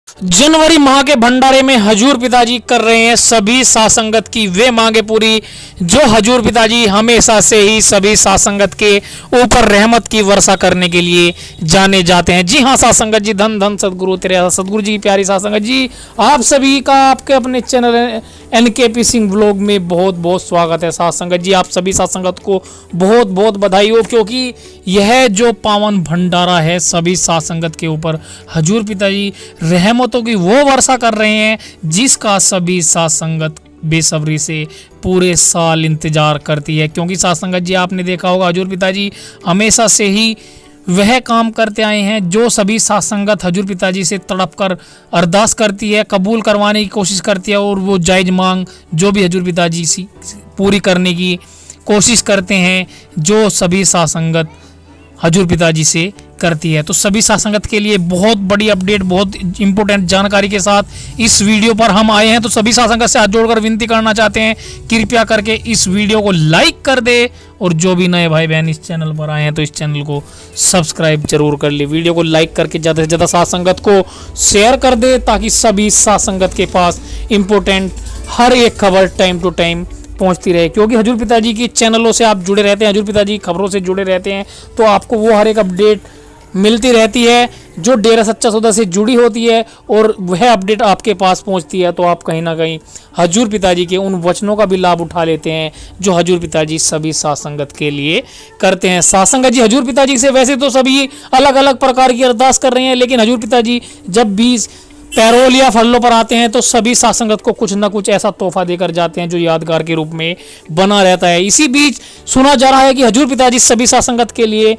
जनवरी माह के भंडारे में हजूर पिताजी कर रहे हैं सभी सासंगत की वे मांगे पूरी जो हजूर पिताजी हमेशा से ही सभी सासंगत के ऊपर रहमत की वर्षा करने के लिए जाने जाते हैं। जी हाँ सासंगत जी, धन धन सदगुरु तेरे सदगुरु जी की प्यारी सासंगत जी, आप सभी का आपके अपने चैनल NKP सिंह व्लॉग में बहुत बहुत स्वागत है। सासंगत जी, आप सभी सासंगत को बहुत बहुत बधाई हो, क्योंकि यह जो पावन भंडारा है सभी सासंगत के ऊपर हजूर पिताजी रहमतों की वो वर्षा कर रहे हैं जिसका सभी सासंगत बेसब्री से पूरे साल इंतजार करती है। क्योंकि सासंगत जी, आपने देखा होगा हजूर पिताजी हमेशा से ही वह काम करते आए हैं जो सभी सासंगत हजूर पिताजी से तड़प कर अरदास करती है, कबूल करवाने की कोशिश करती है, और वो जायज़ मांग जो भी हजूर पिताजी से पूरी करने की कोशिश करते हैं जो सभी सासंगत हजूर पिताजी से करती है। तो सभी सासंगत के लिए बहुत बड़ी अपडेट, बहुत इंपॉर्टेंट जानकारी के साथ इस वीडियो पर हम आए हैं। तो सभी सासंगत से हाथ जोड़कर विनती करना चाहते हैं, कृपया करके इस वीडियो को लाइक कर दे, और जो भी नए भाई बहन इस चैनल पर आए हैं तो इस चैनल को सब्सक्राइब जरूर कर ले। वीडियो को लाइक करके ज़्यादा से ज़्यादा सासंगत को शेयर कर दे, ताकि सभी सासंगत के पास इंपॉर्टेंट हर एक खबर टाइम टू टाइम पहुंचती रहे। क्योंकि हजूर पिताजी के चैनलों से आप जुड़े रहते हैं, हजूर पिताजी की खबरों से जुड़े रहते हैं, तो आपको वो हर एक अपडेट मिलती रहती है जो डेरा सच्चा सौदा से जुड़ी होती है, और वह अपडेट आपके पास पहुंचती है। तो आप कहीं ना कहीं हजूर पिताजी के उन वचनों का भी लाभ उठा लेते हैं जो हजूर पिताजी सभी सासंगत के लिए करते हैं। सासंगत जी, हजूर पिताजी से वैसे तो सभी अलग अलग प्रकार की अरदास कर रहे हैं, लेकिन हजूर पिताजी जब भी पैरोल या फलों पर आते हैं तो सभी सासंगत को कुछ ना कुछ ऐसा तोहफा देकर जाते हैं जो यादगार के रूप में बना रहता है। इसी बीच सुना जा रहा है कि हजूर पिताजी सभी सासंगत के लिए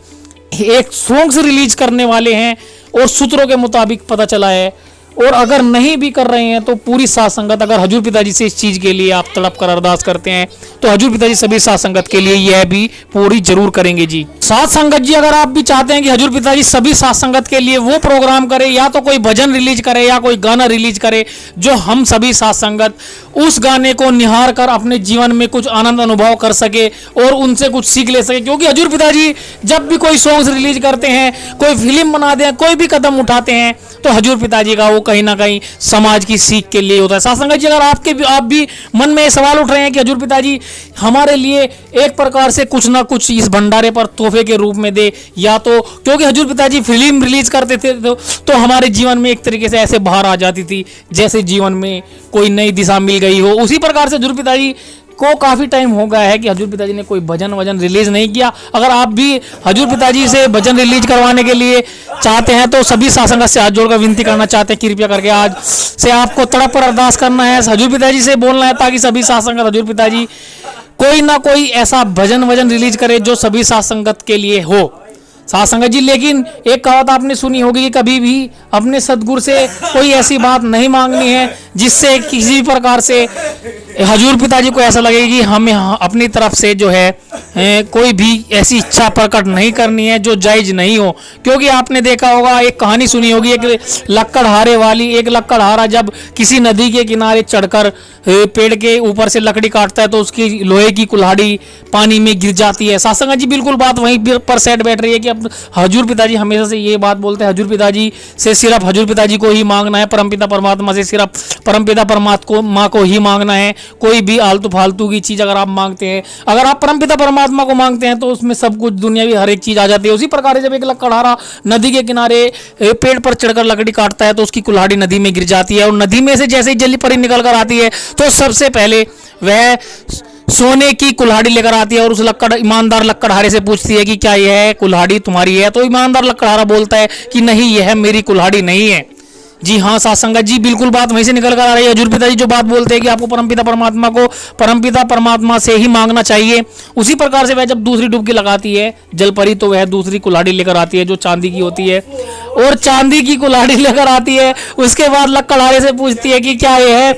एक सॉन्ग्स रिलीज करने वाले हैं, और सूत्रों के मुताबिक पता चला है, और अगर नहीं भी कर रहे हैं तो पूरी सासंगत अगर हजूर पिताजी से इस चीज़ के लिए आप तड़प कर अरदास करते हैं तो हजूर पिताजी सभी सासंगत के लिए यह भी पूरी जरूर करेंगे। जी सासंगत जी, अगर आप भी चाहते हैं कि हजूर पिताजी सभी सासंगत के लिए वो प्रोग्राम करे, या तो कोई भजन रिलीज करे या कोई गाना रिलीज करे जो हम सभी सासंगत उस गाने को निहार कर अपने जीवन में कुछ आनंद अनुभव कर सके और उनसे कुछ सीख ले सके। क्योंकि हजूर पिताजी जब भी कोई सॉन्ग्स रिलीज करते हैं, कोई फिल्म बनाते हैं, कोई भी कदम उठाते हैं, तो हजूर पिताजी का वो कहीं ना कहीं समाज की सीख के लिए होता है। सासंगत जी, अगर आप भी मन में सवाल उठ रहे हैं कि हजूर पिताजी हमारे लिए एक प्रकार से कुछ ना कुछ इस भंडारे पर तोहफे के रूप में दे, या तो क्योंकि हजूर पिताजी फिल्म रिलीज करते थे तो हमारे जीवन में एक तरीके से ऐसे बाहर आ जाती थी जैसे जीवन में कोई नई दिशा मिल गई हो। उसी प्रकार से हजूर पिताजी को काफ़ी टाइम हो गया है कि हजूर पिताजी ने कोई भजन रिलीज नहीं किया। अगर आप भी हजूर पिताजी से भजन रिलीज करवाने के लिए चाहते हैं तो सभी सासंगत से हाथ जोड़कर विनती करना चाहते हैं, कृपया करके आज से आपको तड़प पर अरदास करना है, हजूर पिताजी से बोलना है, ताकि सभी सासंगत हजूर पिताजी कोई ना कोई ऐसा भजन रिलीज करे जो सभी सासंगत के लिए हो। सासंगत जी, लेकिन एक कहावत आपने सुनी होगी कि कभी भी अपने सदगुरु से कोई ऐसी बात नहीं मांगनी है जिससे किसी प्रकार से हजूर पिताजी को ऐसा लगे कि हमें अपनी तरफ से जो है कोई भी ऐसी इच्छा प्रकट नहीं करनी है जो जायज नहीं हो। क्योंकि आपने देखा होगा, एक कहानी सुनी होगी, एक लकड़हारे वाली, एक लकड़हारा जब किसी नदी के किनारे चढ़कर पेड़ के ऊपर से लकड़ी काटता है तो उसकी लोहे की कुल्हाड़ी पानी में गिर जाती है। सासंगत जी, बिल्कुल बात वहीं पर सेट बैठ रही है कि अब हजूर पिताजी हमेशा से ये बात बोलते हैं, हजूर पिताजी से सिर्फ हजूर पिताजी को ही मांगना है, परमपिता परमात्मा से सिर्फ परमपिता परमात्मा को ही मांगना है। कोई भी आलतू फालतू की चीज़ अगर आप मांगते हैं, अगर आप परमपिता परमात्मा को मांगते हैं तो उसमें सब कुछ दुनियावी हर एक चीज़ आ जाती है। उसी प्रकार से जब एक लकड़हारा नदी के किनारे पेड़ पर चढ़कर लकड़ी काटता है तो उसकी कुल्हाड़ी नदी में गिर जाती है, और नदी में से जैसे ही जली परी निकल कर आती है तो सबसे पहले वह सोने की कुल्हाड़ी लेकर आती है और उस ईमानदार लकड़हारे से पूछती है कि क्या यह कुल्हाड़ी तुम्हारी है। तो ईमानदार लकड़हारा बोलता है कि नहीं, यह मेरी कुल्हाड़ी नहीं है। जी हाँ सासंगत जी, बिल्कुल बात वहीं से निकल कर आ रही है। हजूर पिताजी जो बात बोलते हैं कि आपको परमपिता परमात्मा को परमपिता परमात्मा से ही मांगना चाहिए, उसी प्रकार से वह जब दूसरी डुबकी लगाती है जल परी तो वह दूसरी कुल्हाड़ी लेकर आती है जो चांदी की होती है, और चांदी की कुल्हाड़ी लेकर आती है। उसके बाद लकड़हारे से पूछती है कि क्या यह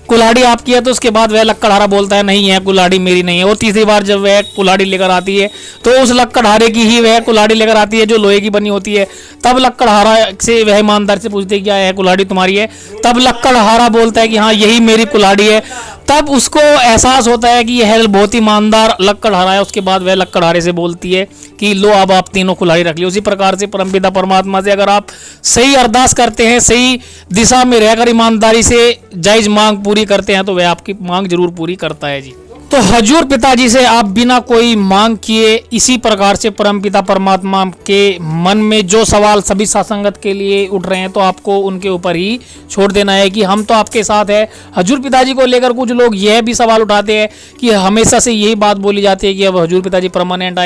कुल्हाड़ी आपकी है, तो उसके बाद वह लकड़हारा बोलता है नहीं, यह कुल्हाड़ी मेरी नहीं है। और तीसरी बार जब वह कुल्हाड़ी लेकर आती है तो उस लकड़हारे की ही वह कुल्हाड़ी लेकर आती है जो लोहे की बनी होती है। तब लकड़हारा से वह ईमानदार से पूछते हैं क्या यह कुल्हाड़ी तुम्हारी है, तब लकड़हारा बोलता है कि हाँ, यही मेरी कुल्हाड़ी है। तब उसको एहसास होता है कि यह बहुत ईमानदार लक्कड़हारा है। उसके बाद वह लक्कड़हारे से बोलती है कि लो अब आप तीनों कुल्हाड़ी रख ली। उसी प्रकार से परमपिता परमात्मा से अगर आप सही अरदास करते हैं, सही दिशा में रहकर ईमानदारी से जायज मांग पूरी करते हैं, तो वह आपकी मांग जरूर पूरी करता है जी। तो हजूर पिताजी से आप बिना कोई मांग किए इसी प्रकार से परमपिता परमात्मा के मन में जो सवाल सभी सासंगत के लिए उठ रहे हैं, तो आपको उनके ऊपर ही छोड़ देना है कि हम तो आपके साथ है। हजूर पिताजी को लेकर कुछ लोग यह भी सवाल उठाते हैं कि हमेशा से यही बात बोली जाती है कि अब हजूर पिताजी परमानेंट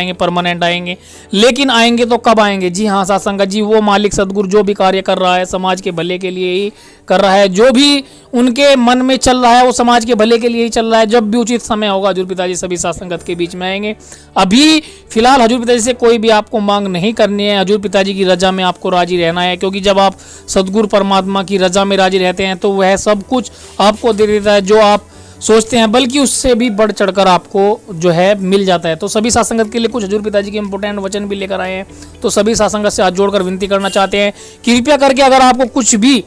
आएंगे, लेकिन आएंगे तो कब आएंगे? जी हाँ सासंगत जी, वो मालिक सदगुरु जो भी कार्य कर रहा है समाज के भले के लिए ही कर रहा है। जो भी उनके मन में चल रहा है वो समाज के भले के लिए ही चल रहा है। जब भी उचित समय होगा हजूर पिताजी सभी सासंगत के बीच में आएंगे। अभी फिलहाल हजूर पिताजी से कोई भी आपको मांग नहीं करनी है। हजूर पिताजी की रजा में आपको राजी रहना है, क्योंकि जब आप सदगुरु परमात्मा की रजा में राजी रहते हैं तो वह सब कुछ आपको दे देता है जो आप सोचते हैं, बल्कि उससे भी बढ़ चढ़कर आपको जो है मिल जाता है। तो सभी सासंगत के लिए कुछ हजूर पिताजी के इंपोर्टेंट वचन भी लेकर आए हैं। तो सभी सासंगत से हाथ जोड़कर विनती करना चाहते हैं, कृपया करके अगर आपको कुछ भी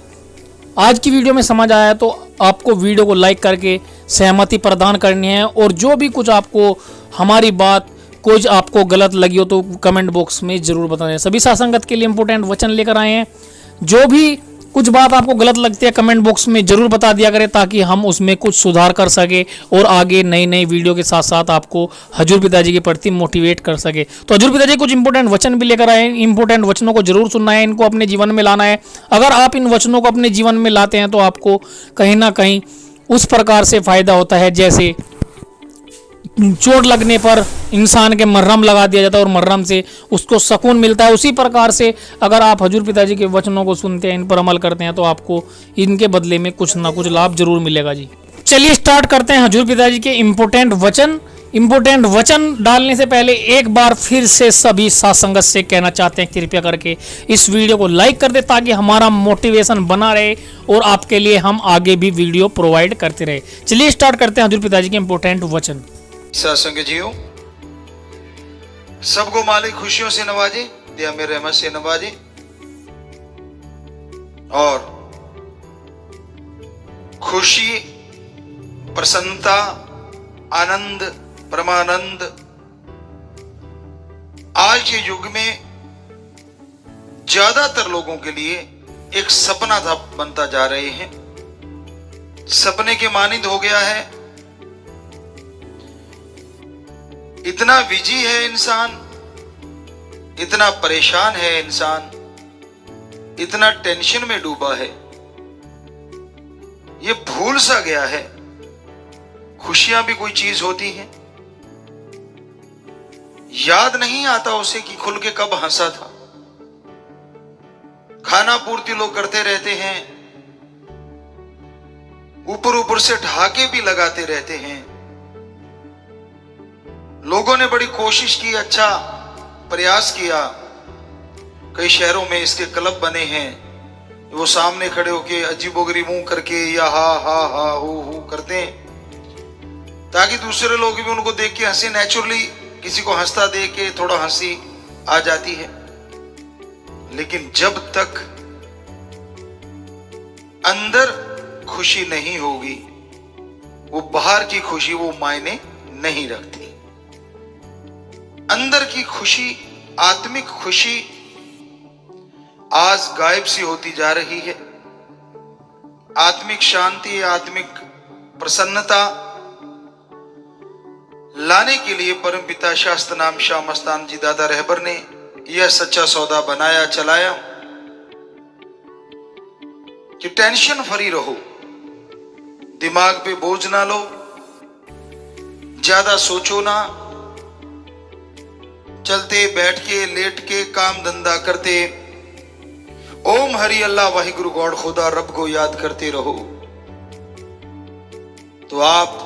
आज की वीडियो में समझ आया तो आपको वीडियो को लाइक करके सहमति प्रदान करनी है, और जो भी कुछ आपको हमारी बात कुछ आपको गलत लगी हो तो कमेंट बॉक्स में जरूर बताएं। सभी सासंगत के लिए इंपोर्टेंट वचन लेकर आए हैं। जो भी कुछ बात आपको गलत लगती है कमेंट बॉक्स में जरूर बता दिया करें, ताकि हम उसमें कुछ सुधार कर सके और आगे नई नई वीडियो के साथ साथ आपको हजूर पिताजी के प्रति मोटिवेट कर सके। तो हजूर पिताजी कुछ इंपोर्टेंट वचन भी लेकर आए। इंपोर्टेंट वचनों को जरूर सुनना है, इनको अपने जीवन में लाना है। अगर आप इन वचनों को अपने जीवन में लाते हैं तो आपको कहीं ना कहीं उस प्रकार से फायदा होता है, जैसे चोट लगने पर इंसान के मरहम लगा दिया जाता है और मरहम से उसको सुकून मिलता है। उसी प्रकार से अगर आप हजूर पिताजी के वचनों को सुनते हैं, इन पर अमल करते हैं, तो आपको इनके बदले में कुछ ना कुछ लाभ जरूर मिलेगा जी। चलिए स्टार्ट करते हैं हजूर पिताजी के इंपोर्टेंट वचन। इंपोर्टेंट वचन डालने से पहले एक बार फिर से सभी सासंगत से कहना चाहते हैं, कृपया करके इस वीडियो को लाइक कर दे, ताकि हमारा मोटिवेशन बना रहे और आपके लिए हम आगे भी वीडियो प्रोवाइड करते रहे। चलिए स्टार्ट करते हैं हजूर पिताजी के इंपोर्टेंट वचन। सत्संग जियो, सबको मालिक खुशियों से नवाजे, दिया में रहमत से नवाजे, और खुशी, प्रसन्नता, आनंद, परमानंद आज के युग में ज्यादातर लोगों के लिए एक सपना था बनता जा रहे हैं। सपने के मानिंद हो गया है। इतना बिजी है इंसान, इतना परेशान है इंसान, इतना टेंशन में डूबा है, ये भूल सा गया है खुशियां भी कोई चीज होती हैं। याद नहीं आता उसे कि खुल के कब हंसा था। खाना पूर्ति लोग करते रहते हैं, ऊपर ऊपर से ढाके भी लगाते रहते हैं। लोगों ने बड़ी कोशिश की, अच्छा प्रयास किया। कई शहरों में इसके क्लब बने हैं, वो सामने खड़े होके अजीबोगरी मुंह करके या हा हा हा हु करते हैं, ताकि दूसरे लोग भी उनको देख के हंसे। नेचुरली किसी को हंसता देख के थोड़ा हंसी आ जाती है, लेकिन जब तक अंदर खुशी नहीं होगी, वो बाहर की खुशी वो मायने नहीं रखती। अंदर की खुशी, आत्मिक खुशी आज गायब सी होती जा रही है। आत्मिक शांति, आत्मिक प्रसन्नता लाने के लिए परमपिता शास्त्र नाम शाह मस्तान जी दादा रहबर ने यह सच्चा सौदा बनाया, चलाया कि टेंशन फ्री रहो, दिमाग पे बोझ ना लो, ज्यादा सोचो ना, चलते बैठ के लेट के काम धंधा करते ओम हरि अल्लाह वाहिगुरु गॉड खुदा रब को याद करते रहो, तो आप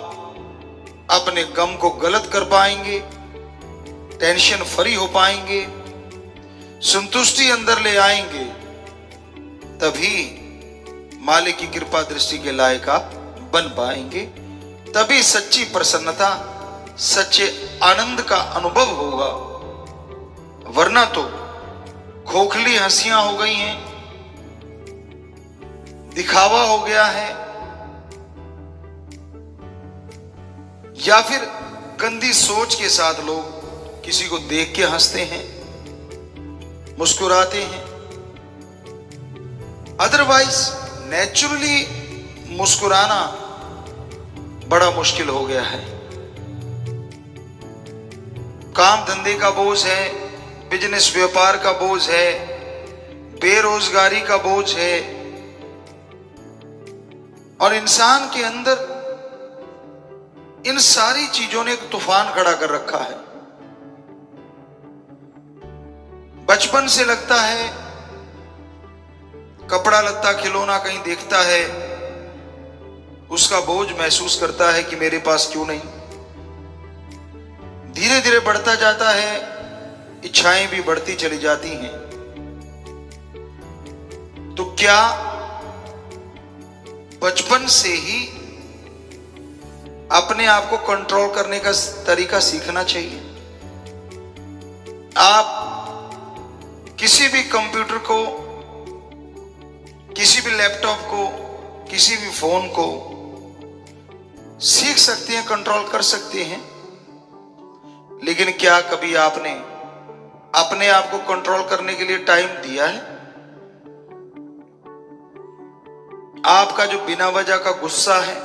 अपने गम को गलत कर पाएंगे, टेंशन फ्री हो पाएंगे, संतुष्टि अंदर ले आएंगे। तभी मालिक की कृपा दृष्टि के लायक आप बन पाएंगे। तभी सच्ची प्रसन्नता, सच्चे आनंद का अनुभव होगा। वरना तो खोखली हंसियां हो गई हैं, दिखावा हो गया है, या फिर गंदी सोच के साथ लोग किसी को देख के हंसते हैं, मुस्कुराते हैं। अदरवाइज नेचुरली मुस्कुराना बड़ा मुश्किल हो गया है। काम धंधे का बोझ है, बिजनेस व्यापार का बोझ है, बेरोजगारी का बोझ है, और इंसान के अंदर इन सारी चीजों ने एक तूफान खड़ा कर रखा है। बचपन से लगता है कपड़ा लत्ता खिलौना कहीं देखता है, उसका बोझ महसूस करता है कि मेरे पास क्यों नहीं। धीरे धीरे बढ़ता जाता है, इच्छाएं भी बढ़ती चली जाती हैं। तो क्या बचपन से ही अपने आप को कंट्रोल करने का तरीका सीखना चाहिए? आप किसी भी कंप्यूटर को, किसी भी लैपटॉप को, किसी भी फोन को सीख सकते हैं, कंट्रोल कर सकते हैं, लेकिन क्या कभी आपने अपने आप को कंट्रोल करने के लिए टाइम दिया है? आपका जो बिना वजह का गुस्सा है,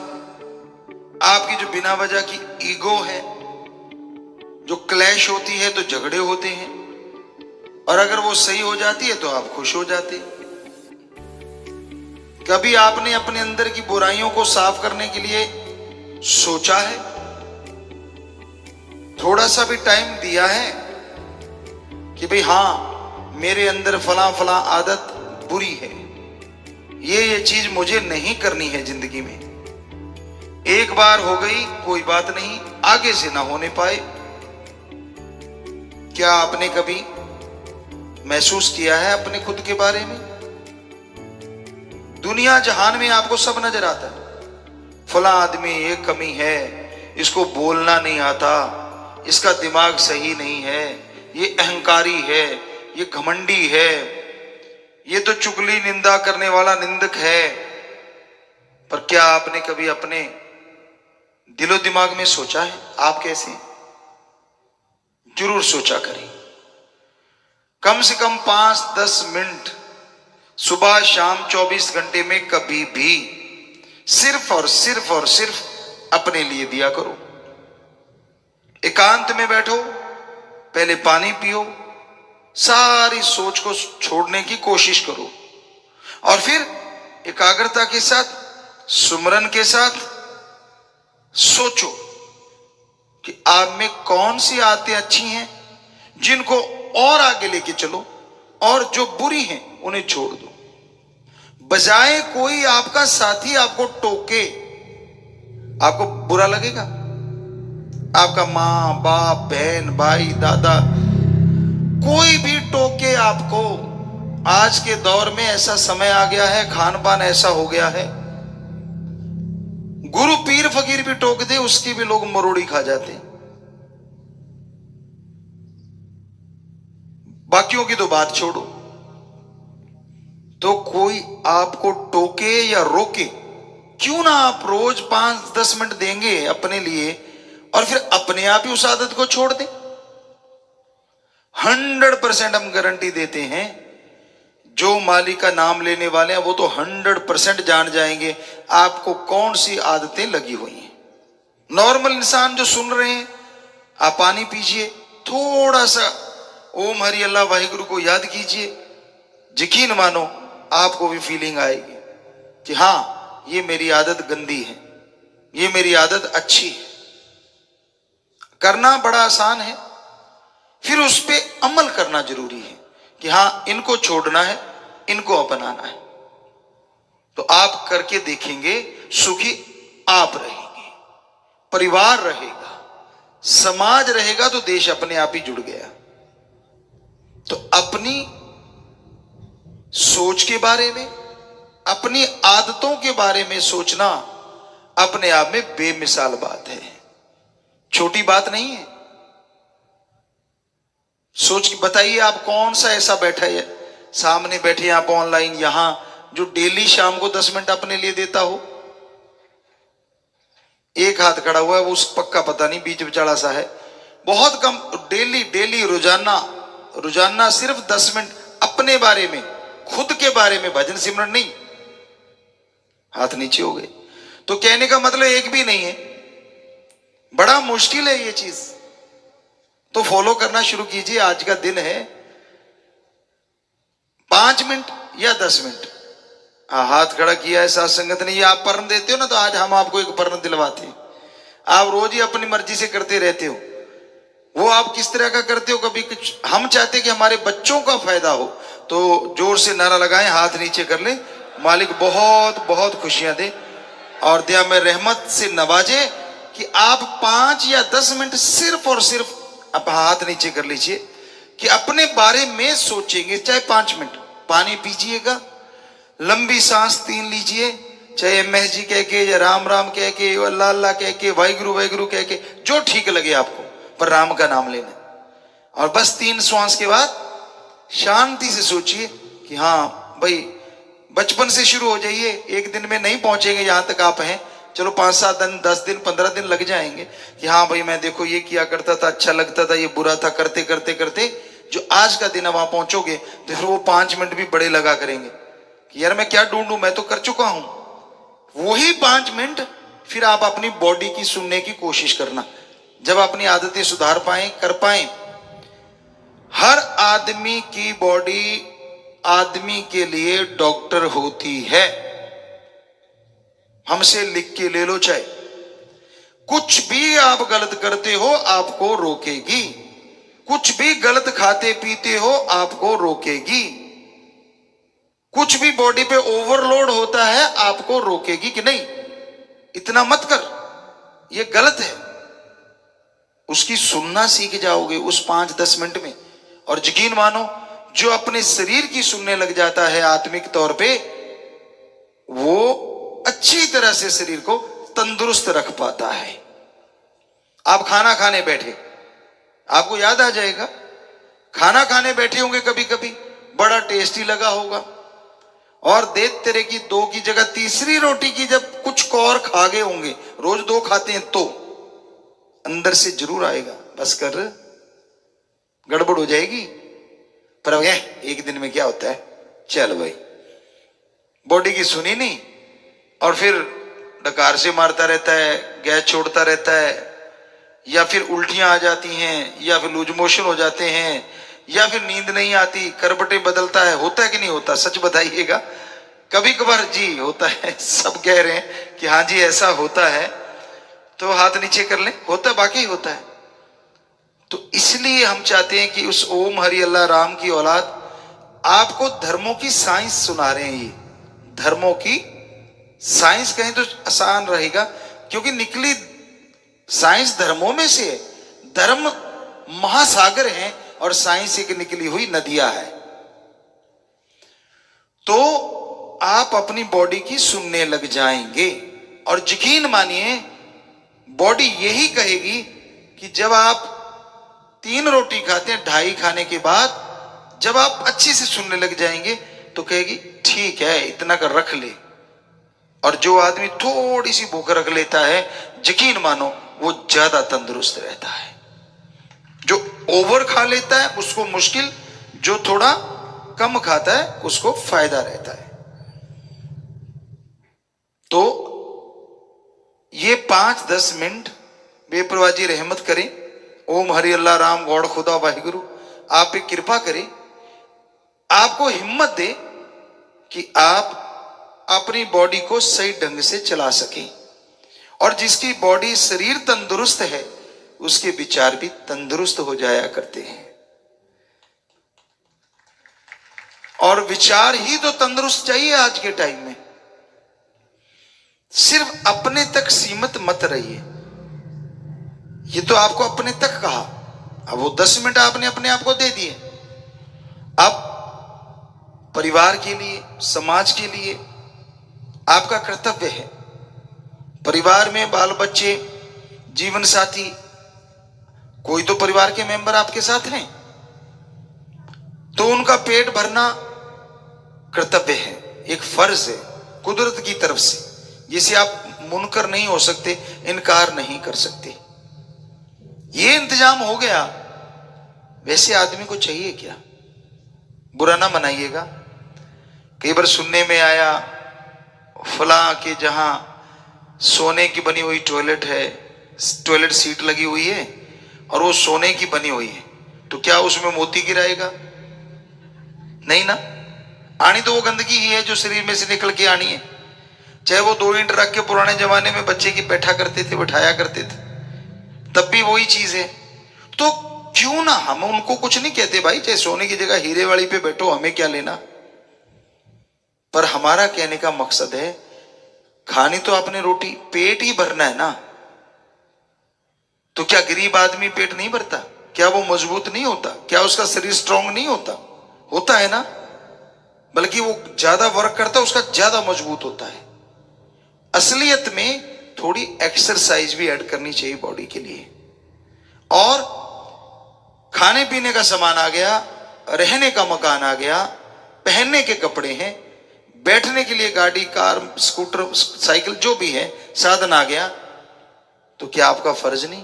आपकी जो बिना वजह की ईगो है, जो क्लैश होती है तो झगड़े होते हैं, और अगर वो सही हो जाती है तो आप खुश हो जाते हैं। कभी आपने अपने अंदर की बुराइयों को साफ करने के लिए सोचा है? थोड़ा सा भी टाइम दिया है कि भाई हाँ, मेरे अंदर फलां फलां आदत बुरी है, ये चीज मुझे नहीं करनी है जिंदगी में। एक बार हो गई कोई बात नहीं, आगे से ना होने पाए। क्या आपने कभी महसूस किया है अपने खुद के बारे में? दुनिया जहान में आपको सब नजर आता है। फला आदमी ये कमी है, इसको बोलना नहीं आता, इसका दिमाग सही नहीं है, ये अहंकारी है, ये घमंडी है, ये तो चुगली निंदा करने वाला निंदक है। पर क्या आपने कभी अपने दिलो दिमाग में सोचा है आप कैसे? जरूर सोचा करें। कम से कम 5-10 मिनट सुबह शाम 24 घंटे में कभी भी सिर्फ और सिर्फ अपने लिए दिया करो। एकांत में बैठो, पहले पानी पियो, सारी सोच को छोड़ने की कोशिश करो, और फिर एकाग्रता के साथ, सुमरन के साथ सोचो कि आप में कौन सी आदतें अच्छी हैं जिनको और आगे लेके चलो, और जो बुरी हैं उन्हें छोड़ दो। बजाय कोई आपका साथी आपको टोके, आपको बुरा लगेगा? आपका मां बाप, बहन, भाई, दादा, कोई भी टोके आपको। आज के दौर में ऐसा समय आ गया है, खान पान ऐसा हो गया है, गुरु पीर फकीर भी टोक दे, उसकी भी लोग मरोड़ी खा जाते हैं। बाकियों की तो बात छोड़ो। तो कोई आपको टोके या रोके, क्यों ना आप रोज 5-10 मिनट देंगे अपने लिए, और फिर अपने आप ही उस आदत को छोड़ दें। 100% हम गारंटी देते हैं, जो मालिक का नाम लेने वाले हैं वो तो 100% जान जाएंगे आपको कौन सी आदतें लगी हुई हैं। नॉर्मल इंसान जो सुन रहे हैं, आप पानी पीजिए, थोड़ा सा ओम हरि अल्लाह वाहिगुरु को याद कीजिए, यकीन मानो आपको भी फीलिंग आएगी कि हाँ, ये मेरी आदत गंदी है, ये मेरी आदत अच्छी है। करना बड़ा आसान है, फिर उस पे अमल करना जरूरी है कि हाँ, इनको छोड़ना है, इनको अपनाना है। तो आप करके देखेंगे, सुखी आप रहेंगे, परिवार रहेगा, समाज रहेगा, तो देश अपने आप ही जुड़ गया। तो अपनी सोच के बारे में, अपनी आदतों के बारे में सोचना अपने आप में बेमिसाल बात है, छोटी बात नहीं है। सोच के बताइए, आप कौन सा ऐसा बैठा है सामने बैठे आप ऑनलाइन यहां, जो डेली शाम को 10 मिनट अपने लिए देता हो? एक हाथ खड़ा हुआ है, वो उस पक्का पता नहीं, बीच विचारा सा है। बहुत कम, डेली डेली रोजाना सिर्फ 10 मिनट अपने बारे में, खुद के बारे में, भजन सिमरन नहीं। हाथ नीचे हो गए। तो कहने का मतलब एक भी नहीं है, बड़ा मुश्किल है ये चीज। तो फॉलो करना शुरू कीजिए। आज का दिन है, 5 मिनट या 10 मिनट। हाथ खड़ा किया है साथ संगत ने, ये आप पर्ण देते हो ना, तो आज हम आपको एक पर्ण दिलवाते हैं। आप रोज ही अपनी मर्जी से करते रहते हो। वो आप किस तरह का करते हो? कभी कुछ हम चाहते कि हमारे बच्चों का फायदा हो, तो जोर से नारा लगाएं, हाथ नीचे कर ले, मालिक बहुत बहुत खुशियां दे और दया में रहमत से नवाजे कि आप 5 या 10 मिनट सिर्फ और सिर्फ आप हाथ नीचे कर लीजिए कि अपने बारे में सोचेंगे। चाहे 5 मिनट पानी पीजिएगा, लंबी सांस 3 लीजिए, चाहे एम जी कह के या राम राम कह के, अल्लाह अल्लाह कह के, वाहिगुरु वाहिगुरु कह के, जो ठीक लगे आपको, पर राम का नाम लेना। और बस 3 श्वास के बाद शांति से सोचिए कि हाँ भाई, बचपन से शुरू हो जाइए। एक दिन में नहीं पहुंचेंगे जहां तक आप हैं, चलो 5-7 दिन, 10 दिन, 15 दिन लग जाएंगे कि हाँ भाई मैं देखो ये किया करता था, अच्छा लगता था, ये बुरा था, करते करते करते जो आज का दिन है वहां पहुंचोगे तो फिर वो 5 मिनट भी बड़े लगा करेंगे कि यार मैं क्या ढूंढूं, मैं तो कर चुका हूं। वही 5 मिनट फिर आप अपनी बॉडी की सुनने की कोशिश करना। जब अपनी आदतें सुधार पाए, कर पाए। हर आदमी की बॉडी आदमी के लिए डॉक्टर होती है। हमसे लिख के ले लो, चाहे कुछ भी आप गलत करते हो आपको रोकेगी, कुछ भी गलत खाते पीते हो आपको रोकेगी, कुछ भी बॉडी पे ओवरलोड होता है आपको रोकेगी कि नहीं इतना मत कर, ये गलत है। उसकी सुनना सीख जाओगे उस 5-10 मिनट में। और यकीन मानो, जो अपने शरीर की सुनने लग जाता है आत्मिक तौर पे, वो अच्छी तरह से शरीर को तंदुरुस्त रख पाता है। आप खाना खाने बैठे, आपको याद आ जाएगा, खाना खाने बैठे होंगे कभी कभी, बड़ा टेस्टी लगा होगा, और देख तेरे की 2 की जगह तीसरी रोटी की जब कुछ कौर खा गए होंगे, रोज 2 खाते हैं, तो अंदर से जरूर आएगा बस कर, गड़बड़ हो जाएगी। पर अब एक दिन में क्या होता है, चल भाई बॉडी की सुनी नहीं, और फिर डकार से मारता रहता है, गैस छोड़ता रहता है, या फिर उल्टियां आ जाती हैं, या फिर लूज मोशन हो जाते हैं, या फिर नींद नहीं आती, करबटे बदलता है। होता है कि नहीं होता? सच बताइएगा। कभी कभार जी होता है, सब कह रहे हैं कि हाँ जी ऐसा होता है, तो हाथ नीचे कर लें, होता है, बाकी होता है। तो इसलिए हम चाहते हैं कि उस ओम हरि अल्लाह राम की औलाद आपको धर्मों की साइंस सुना रहे हैं। ये धर्मों की साइंस कहें तो आसान रहेगा, क्योंकि निकली साइंस धर्मों में से है। धर्म महासागर है और साइंस एक निकली हुई नदियां है। तो आप अपनी बॉडी की सुनने लग जाएंगे, और यकीन मानिए बॉडी यही कहेगी कि जब आप 3 रोटी खाते हैं, 2.5 खाने के बाद जब आप अच्छी से सुनने लग जाएंगे तो कहेगी ठीक है इतना कर रख ले। और जो आदमी थोड़ी सी भूख रख लेता है, यकीन मानो वो ज्यादा तंदुरुस्त रहता है। जो ओवर खा लेता है उसको मुश्किल, जो थोड़ा कम खाता है उसको फायदा रहता है। तो ये 5-10 मिनट बेपरवाह जी रहमत करें। ओम हरि अल्लाह राम गौड़ खुदा वाहिगुरु आप पे कृपा करें, आपको हिम्मत दे कि आप अपनी बॉडी को सही ढंग से चला सकें। और जिसकी बॉडी शरीर तंदुरुस्त है उसके विचार भी तंदुरुस्त हो जाया करते हैं। और विचार ही तो तंदुरुस्त चाहिए आज के टाइम में। सिर्फ अपने तक सीमित मत रहिए। ये तो आपको अपने तक कहा, अब वो 10 मिनट आपने अपने आप को दे दिए। अब परिवार के लिए, समाज के लिए आपका कर्तव्य है। परिवार में बाल बच्चे, जीवन साथी, कोई तो परिवार के मेंबर आपके साथ हैं, तो उनका पेट भरना कर्तव्य है, एक फर्ज है कुदरत की तरफ से। जैसे आप मुनकर नहीं हो सकते, इनकार नहीं कर सकते। ये इंतजाम हो गया, वैसे आदमी को चाहिए क्या? बुरा ना मनाइएगा। कई बार सुनने में आया फला के जहां सोने की बनी हुई टॉयलेट है, टॉयलेट सीट लगी हुई है और वो सोने की बनी हुई है, तो क्या उसमें मोती गिराएगा? नहीं ना। आनी तो वो गंदगी ही है जो शरीर में से निकल के आनी है। चाहे वो 2 ईंट रख के पुराने जमाने में बच्चे की बैठा करते थे, बैठाया करते थे, तब भी वही चीज है। तो क्यों ना, हम उनको कुछ नहीं कहते भाई, चाहे सोने की जगह हीरे वाली पे बैठो, हमें क्या लेना। पर हमारा कहने का मकसद है, खानी तो आपने रोटी, पेट ही भरना है ना। तो क्या गरीब आदमी पेट नहीं भरता? क्या वो मजबूत नहीं होता? क्या उसका शरीर स्ट्रांग नहीं होता? होता है ना। बल्कि वो ज्यादा वर्क करता है, उसका ज्यादा मजबूत होता है। असलियत में थोड़ी एक्सरसाइज भी ऐड करनी चाहिए बॉडी के लिए। और खाने पीने का सामान आ गया, रहने का मकान आ गया, पहनने के कपड़े हैं, बैठने के लिए गाड़ी, कार, स्कूटर, साइकिल, जो भी है साधन आ गया, तो क्या आपका फर्ज नहीं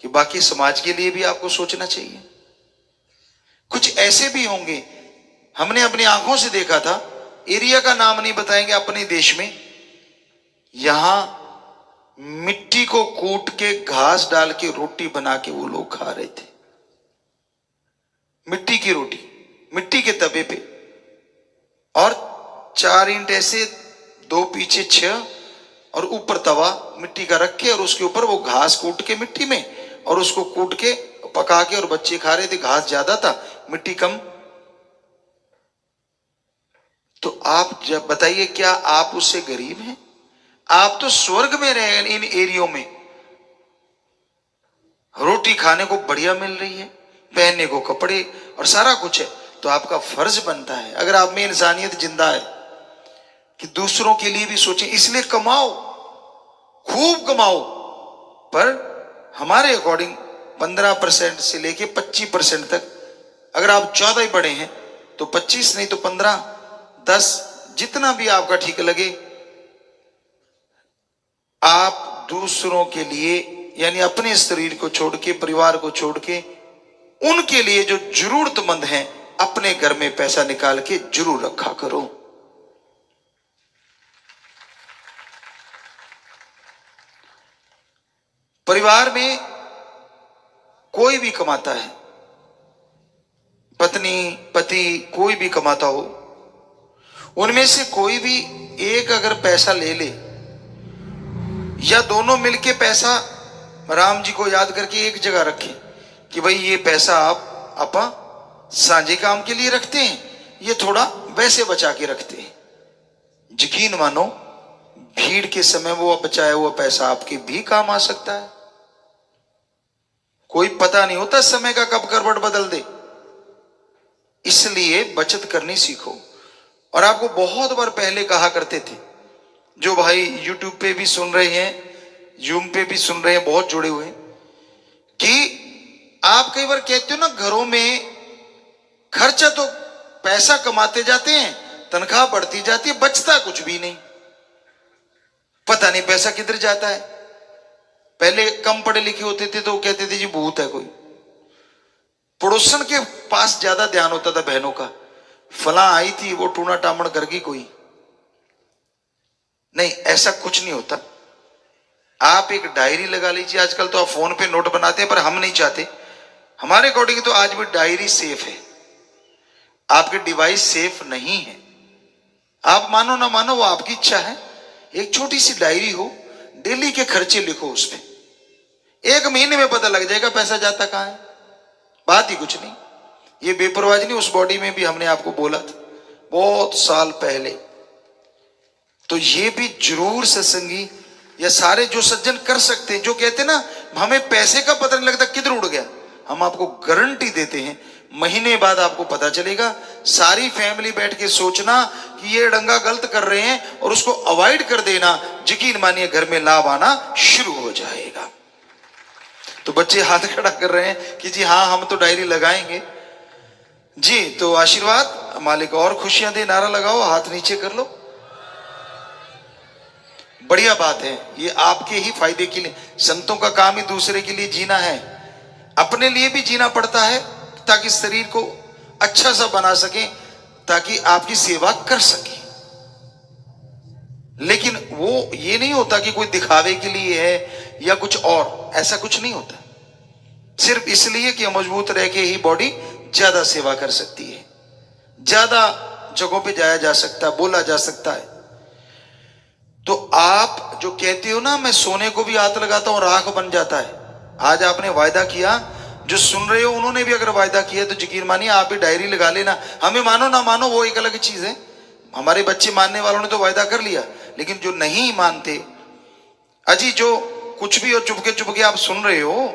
कि बाकी समाज के लिए भी आपको सोचना चाहिए? कुछ ऐसे भी होंगे, हमने अपनी आंखों से देखा था, एरिया का नाम नहीं बताएंगे, अपने देश में यहां मिट्टी को कूट के घास डाल के रोटी बना के वो लोग खा रहे थे। मिट्टी की रोटी, मिट्टी के तवे पे, और 4 ईंट ऐसे, 2 पीछे 6, और ऊपर तवा मिट्टी का रख के, और उसके ऊपर वो घास कूट के मिट्टी में, और उसको कूट के पका के, और बच्चे खा रहे थे। घास ज्यादा था, मिट्टी कम। तो आप जब बताइए, क्या आप उससे गरीब हैं? आप तो स्वर्ग में रहे। इन एरियो में रोटी खाने को बढ़िया मिल रही है, पहनने को कपड़े और सारा कुछ है। तो आपका फर्ज बनता है, अगर आप में इंसानियत जिंदा है, कि दूसरों के लिए भी सोचें। इसलिए कमाओ, खूब कमाओ, पर हमारे अकॉर्डिंग 15% से लेके 25% तक। अगर आप 14 ही बड़े हैं तो 25, नहीं तो 15, 10, जितना भी आपका ठीक लगे, आप दूसरों के लिए, यानी अपने शरीर को छोड़ के, परिवार को छोड़ के, उनके लिए जो जरूरतमंद हैं, अपने घर में पैसा निकाल के जरूर रखा करो। परिवार में कोई भी कमाता है, पत्नी, पति, कोई भी कमाता हो, उनमें से कोई भी एक अगर पैसा ले ले, या दोनों मिलके पैसा राम जी को याद करके एक जगह रखें कि भाई ये पैसा आप आपा सांझे काम के लिए रखते हैं, ये थोड़ा वैसे बचा के रखते हैं। यकीन मानो, भीड़ के समय वो बचाया हुआ पैसा आपके भी काम आ सकता है। कोई पता नहीं होता समय का कब करवट बदल दे। इसलिए बचत करनी सीखो। और आपको बहुत बार पहले कहा करते थे, जो भाई YouTube पे भी सुन रहे हैं, Zoom पे भी सुन रहे हैं, बहुत जुड़े हुए हैं, कि आप कई बार कहते हो ना, घरों में खर्चा तो पैसा कमाते जाते हैं, तनख्वाह बढ़ती जाती है, बचता कुछ भी नहीं, पता नहीं पैसा किधर जाता है। पहले कम पढ़े लिखे होते थे तो वो कहते थे जी भूत है कोई। पड़ोसन के पास ज्यादा ध्यान होता था बहनों का, फला आई थी वो टूना टामण कर गई कोई। नहीं, ऐसा कुछ नहीं होता। आप एक डायरी लगा लीजिए। आजकल तो आप फोन पे नोट बनाते हैं, पर हम नहीं चाहते। हमारे अकॉर्डिंग तो आज भी डायरी सेफ है, आपके डिवाइस सेफ नहीं है। आप मानो ना मानो, वो आपकी इच्छा है। एक छोटी सी डायरी हो, डेली के खर्चे लिखो उस पे, 1 महीने में पता लग जाएगा पैसा जाता कहां है। बात ही कुछ नहीं। ये बेपरवाही नहीं, उस बॉडी में भी हमने आपको बोला था बहुत साल पहले। तो ये भी जरूर सत्संगी या सारे जो सज्जन कर सकते हैं, जो कहते हैं ना हमें पैसे का पता नहीं लगता किधर उड़ गया, हम आपको गारंटी देते हैं महीने बाद आपको पता चलेगा। सारी फैमिली बैठ के सोचना कि ये डंगा गलत कर रहे हैं और उसको अवॉइड कर देना, यकीन मानिए घर में लाभ आना शुरू हो जाएगा। तो बच्चे हाथ खड़ा कर रहे हैं कि जी हाँ हम तो डायरी लगाएंगे जी। तो आशीर्वाद मालिक और खुशियां दे, नारा लगाओ, हाथ नीचे कर लो। बढ़िया बात है, ये आपके ही फायदे के लिए। संतों का काम ही दूसरे के लिए जीना है, अपने लिए भी जीना पड़ता है ताकि शरीर को अच्छा सा बना सके, ताकि आपकी सेवा कर सके। लेकिन वो ये नहीं होता कि कोई दिखावे के लिए है या कुछ और, ऐसा कुछ नहीं होता। सिर्फ इसलिए कि मजबूत रह के ही बॉडी ज्यादा सेवा कर सकती है, ज्यादा जगहों पे जाया जा सकता है, बोला जा सकता है। तो आप जो कहते हो ना, मैं सोने को भी हाथ लगाता हूं राख बन जाता है, आज आपने वायदा किया, जो सुन रहे हो उन्होंने भी अगर वायदा किया तो यकीन मानिए आप भी डायरी लगा लेना। हमें मानो ना मानो वो एक अलग चीज है, हमारे बच्चे मानने वालों ने तो वायदा कर लिया, लेकिन जो नहीं मानते, अजी जो कुछ भी हो चुपके आप सुन रहे हो,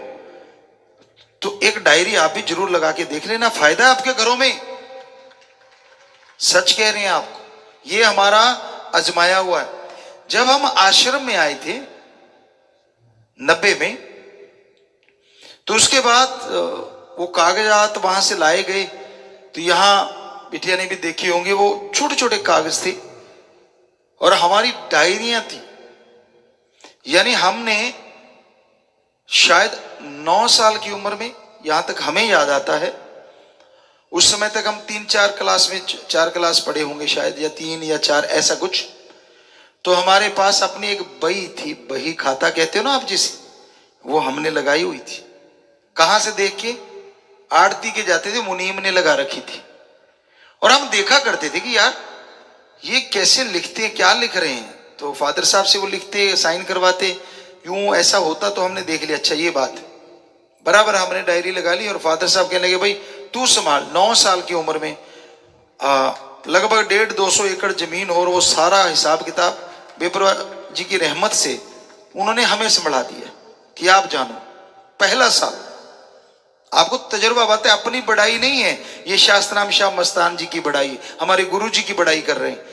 तो एक डायरी आप भी जरूर लगा के देख लेना, फायदा है आपके घरों में। सच कह रहे हैं आपको, ये हमारा आजमाया हुआ है। जब हम आश्रम में आए थे 90 में, तो उसके बाद वो कागजात वहां से लाए गए, तो यहां बिटिया ने भी देखे होंगे, वो छोटे छोटे कागज थे और हमारी डायरियां थी। यानी हमने शायद 9 साल की उम्र में, यहां तक हमें याद आता है, उस समय तक हम 3-4 क्लास में 4 क्लास पढ़े होंगे शायद, या 3 या 4 ऐसा कुछ। तो हमारे पास अपनी एक बही थी, बही खाता कहते हो ना आप जिसे, वो हमने लगाई हुई थी। कहां से देख के? आरती के जाते थे, मुनीम ने लगा रखी थी, और हम देखा करते थे कि यार ये कैसे लिखते हैं, क्या लिख रहे हैं। तो फादर साहब से वो लिखते, साइन करवाते, यूं ऐसा होता, तो हमने देख लिया, अच्छा ये बात है। बराबर हमने डायरी लगा ली और फादर साहब कहने लगे, भाई तू संभाल। 9 साल की उम्र में लगभग 150-200 एकड़ जमीन और वो सारा हिसाब किताब बेपरवाह जी की रहमत से उन्होंने हमें संभाला दिया कि आप जानो। पहला साल आपको तजुर्बा बात है, अपनी बड़ाई नहीं है, ये शास्त्राम शाह मस्तान जी की बड़ाई, हमारे गुरु जी की बड़ाई कर रहे हैं,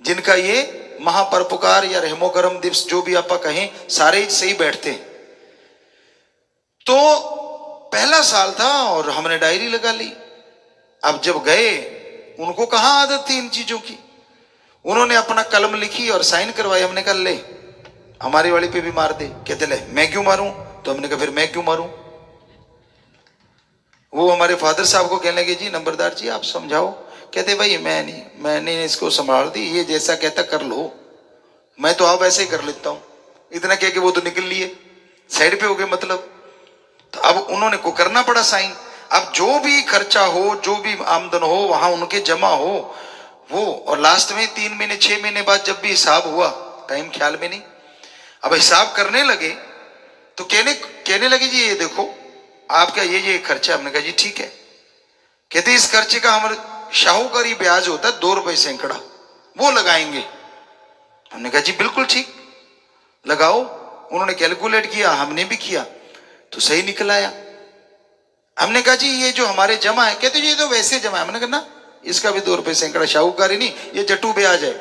जिनका ये महापरोपकार या रहमो करम दिवस जो भी आप कहें, सारे ही सही बैठते हैं। तो पहला साल था और हमने डायरी लगा ली। अब जब गए, उनको कहां आदत थी इन चीजों की, उन्होंने अपना कलम लिखी और साइन करवाई। हमने कहा ले हमारी वाली पे भी मार दे। कहते ले मैं क्यों मारूं? तो हमने कहा फिर मैं क्यों मारूं। वो हमारे फादर साहब को कहने लगे, जी नंबरदार जी आप समझाओ। कहते भाई मैंने इसको संभाल दी, ये जैसा कहता कर लो, मैं तो आप ऐसे ही कर लेता हूं। इतना कह के वो तो निकल लिए, साइड पे हो गए मतलब। तो अब उन्होंने को करना पड़ा साइन। अब जो भी खर्चा हो, जो भी आमदन हो, वहां उनके जमा हो वो, और लास्ट में 3 महीने 6 महीने बाद जब भी हिसाब हुआ, टाइम ख्याल में नहीं, अब हिसाब करने लगे तो कहने लगे, जी ये देखो आपका ये खर्चा। हमने कहा जी ठीक है। कहते इस खर्चे का हमारे शाहूकारी ब्याज होता है 2 रुपए सैकड़ा, वो लगाएंगे। हमने कहा जी बिल्कुल ठीक, लगाओ। उन्होंने कैलकुलेट किया, हमने भी किया, तो सही निकल आया। हमने कहा जी ये जो हमारे जमा है, कहते जी ये तो वैसे जमा है। हमने कहा ना, इसका भी 2 रुपए सैकड़ा, शाहूकारी नहीं, ये जट्टू ब्याज है।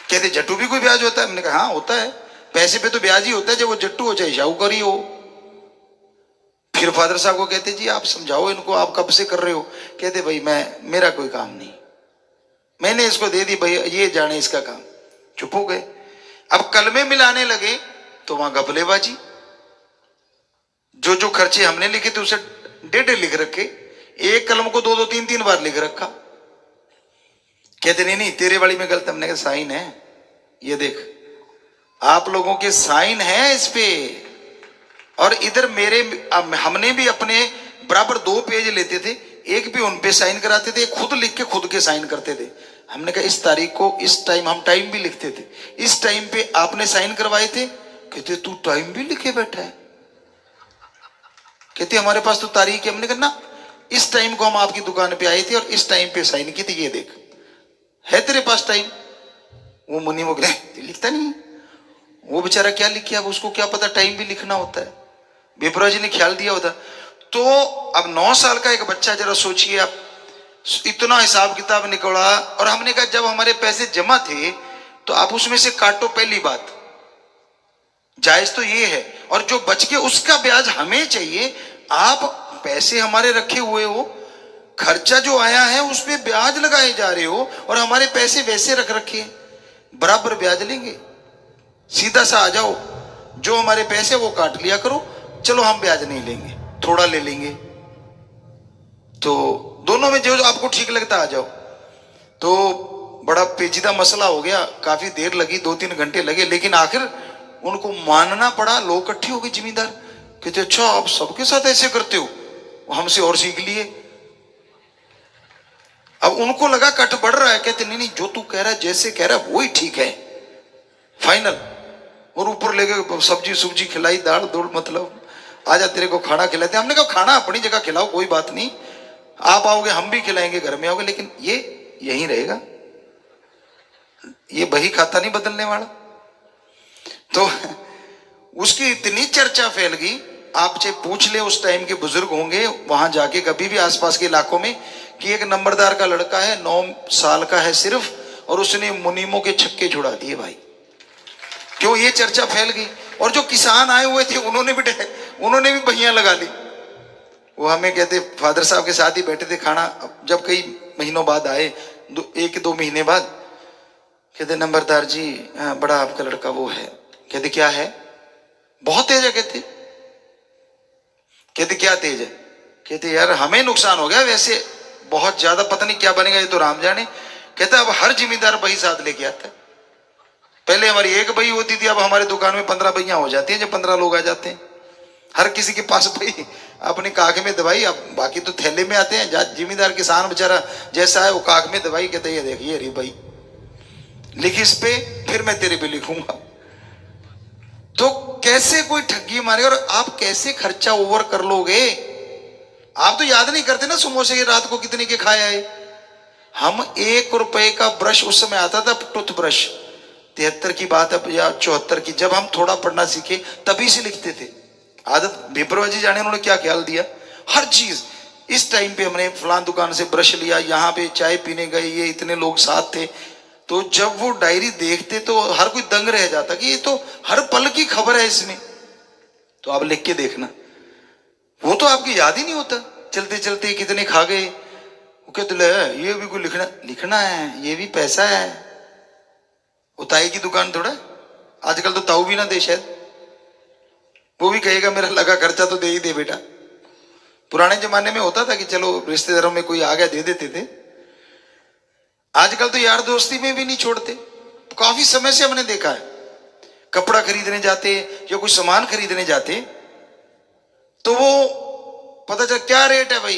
कहते जट्टू भी कोई ब्याज होता है? हमने कहा हाँ होता है, पैसे पे तो ब्याज ही होता है, जब वो जट्टू हो चाहे शाहूकारी हो। फिर फादर साहब को कहते जी आप समझाओ इनको, आप कब से कर रहे हो? कहते भाई मेरा कोई काम नहीं, मैंने इसको दे दी, भाई ये जाने इसका काम। चुप हो गए। अब कलमे मिलाने लगे तो वहां घपलेबाजी, जो खर्चे हमने लिखे थे उसे 1.5 लिख रखे, एक कलम को 2-2 3-3 बार लिख रखा। कहते नहीं तेरे वाली में गलत। हमने कहा साइन है, ये देख आप लोगों के साइन है इस पे, और इधर हमने भी अपने बराबर 2 पेज लेते थे, एक भी उन पे साइन कराते थे, खुद लिख के खुद के साइन करते थे। हमने कहा इस तारीख को इस टाइम, हम टाइम भी लिखते थे, इस टाइम पे आपने साइन करवाए थे। कहते तू टाइम भी लिखे बैठा है? कहते हमारे पास तो तारीख है। हमने कहा ना, इस टाइम को हम आपकी दुकान पे आए थे और इस टाइम पे साइन की थी, ये देख है तेरे पास टाइम। वो मुनि वो लिखता नहीं, वो बेचारा क्या लिखे, अब उसको क्या पता टाइम भी लिखना होता है, बेपरा जी ने ख्याल दिया होता। तो अब 9 साल का एक बच्चा, जरा सोचिए आप, इतना हिसाब किताब निकला। और हमने कहा जब हमारे पैसे जमा थे तो आप उसमें से काटो, पहली बात जायज तो ये है, और जो बच के उसका ब्याज हमें चाहिए। आप पैसे हमारे रखे हुए हो, खर्चा जो आया है उस पे ब्याज लगाए जा रहे हो, और हमारे पैसे वैसे रख रखे। बराबर ब्याज लेंगे, सीधा सा आ जाओ, जो हमारे पैसे वो काट लिया करो, चलो हम ब्याज नहीं लेंगे, थोड़ा ले लेंगे, तो दोनों में जो आपको ठीक लगता आ जाओ। तो बड़ा पेचीदा मसला हो गया, काफी देर लगी, 2-3 घंटे लगे, लेकिन आखिर उनको मानना पड़ा। लोग इकट्ठे हो गए, जिम्मेदार कहते अच्छा आप सबके साथ ऐसे करते हो, हमसे और सीख लिए। अब उनको लगा कट बढ़ रहा है, कहते नहीं नहीं जो तू कह रहा है, जैसे कह रहा है वही ठीक है, फाइनल। और ऊपर लेके सब्जी सुब्जी खिलाई, दाल दूल, मतलब आजा तेरे को खाना खिलाते। हमने कहा खाना अपनी जगह खिलाओ, कोई बात नहीं, आप आओगे हम भी खिलाएंगे, घर में आओगे, लेकिन ये यहीं रहेगा, ये बही खाता नहीं बदलने वाला। तो उसकी इतनी चर्चा फैल गई, आप चाहे पूछ ले उस टाइम के बुजुर्ग होंगे वहां जाके कभी भी आसपास के इलाकों में, कि एक नंबरदार का लड़का है, 9 साल का है सिर्फ, और उसने मुनीमों के छक्के छुड़ा दिए भाई। क्यों? ये चर्चा फैल गई। और जो किसान आए हुए थे उन्होंने भी बहियां लगा ली। वो हमें कहते, फादर साहब के साथ ही बैठे थे खाना, जब कई महीनों बाद आए, 1-2 महीने बाद, कहते नंबरदार जी बड़ा आपका लड़का वो है। कहते क्या है? बहुत तेज है। कहते क्या तेज है? कहते यार हमें नुकसान हो गया, वैसे बहुत ज्यादा पता नहीं क्या बनेगा, ये तो राम जाने। कहता अब हर जिम्मेदार बही साथ लेके आता है। पहले हमारी एक बही होती थी, अब हमारे दुकान में 15 बहियां हो जाती हैं, जब 15 लोग आ जाते हैं। हर किसी के पास बही, अपने काख में दवाई, अब बाकी तो थैले में आते हैं। जिम्मेदार किसान बेचारा जैसा है वो काख में दवाई, कहते ये देखिए अरे भाई लिख इस पे, फिर मैं तेरे पे लिखूंगा। तो कैसे कोई ठगी मारेगा, और आप कैसे खर्चा ओवर कर लोगे? आप तो याद नहीं करते ना समोसे रात को कितने के खाए आए। हम 1 रुपए का ब्रश, उस समय आता था टूथ ब्रश, 73 की बात है या 74 की, जब हम थोड़ा पढ़ना सीखे तभी से लिखते थे। आदत बेपरवाही जाने उन्होंने क्या ख्याल दिया, हर चीज इस टाइम पे हमने फलान दुकान से ब्रश लिया, यहाँ पे चाय पीने गए, ये इतने लोग साथ थे। तो जब वो डायरी देखते तो हर कोई दंग रह जाता कि ये तो हर पल की खबर है इसमें। तो आप लिख के देखना, वो तो आपकी याद ही नहीं होता, चलते चलते कितने खा गए। वो कहते ले ये भी कोई लिखना है, ये भी पैसा है। वो ताई की दुकान थोड़ा, आजकल तो ताऊ भी ना दे शायद, वो भी कहेगा मेरा लगा खर्चा तो दे ही दे बेटा। पुराने जमाने में होता था कि चलो रिश्तेदारों में कोई आ गया दे देते थे। आजकल तो यार दोस्ती में भी नहीं छोड़ते। काफी समय से हमने देखा है, कपड़ा खरीदने जाते या कुछ सामान खरीदने जाते तो वो पता चला क्या रेट है भाई,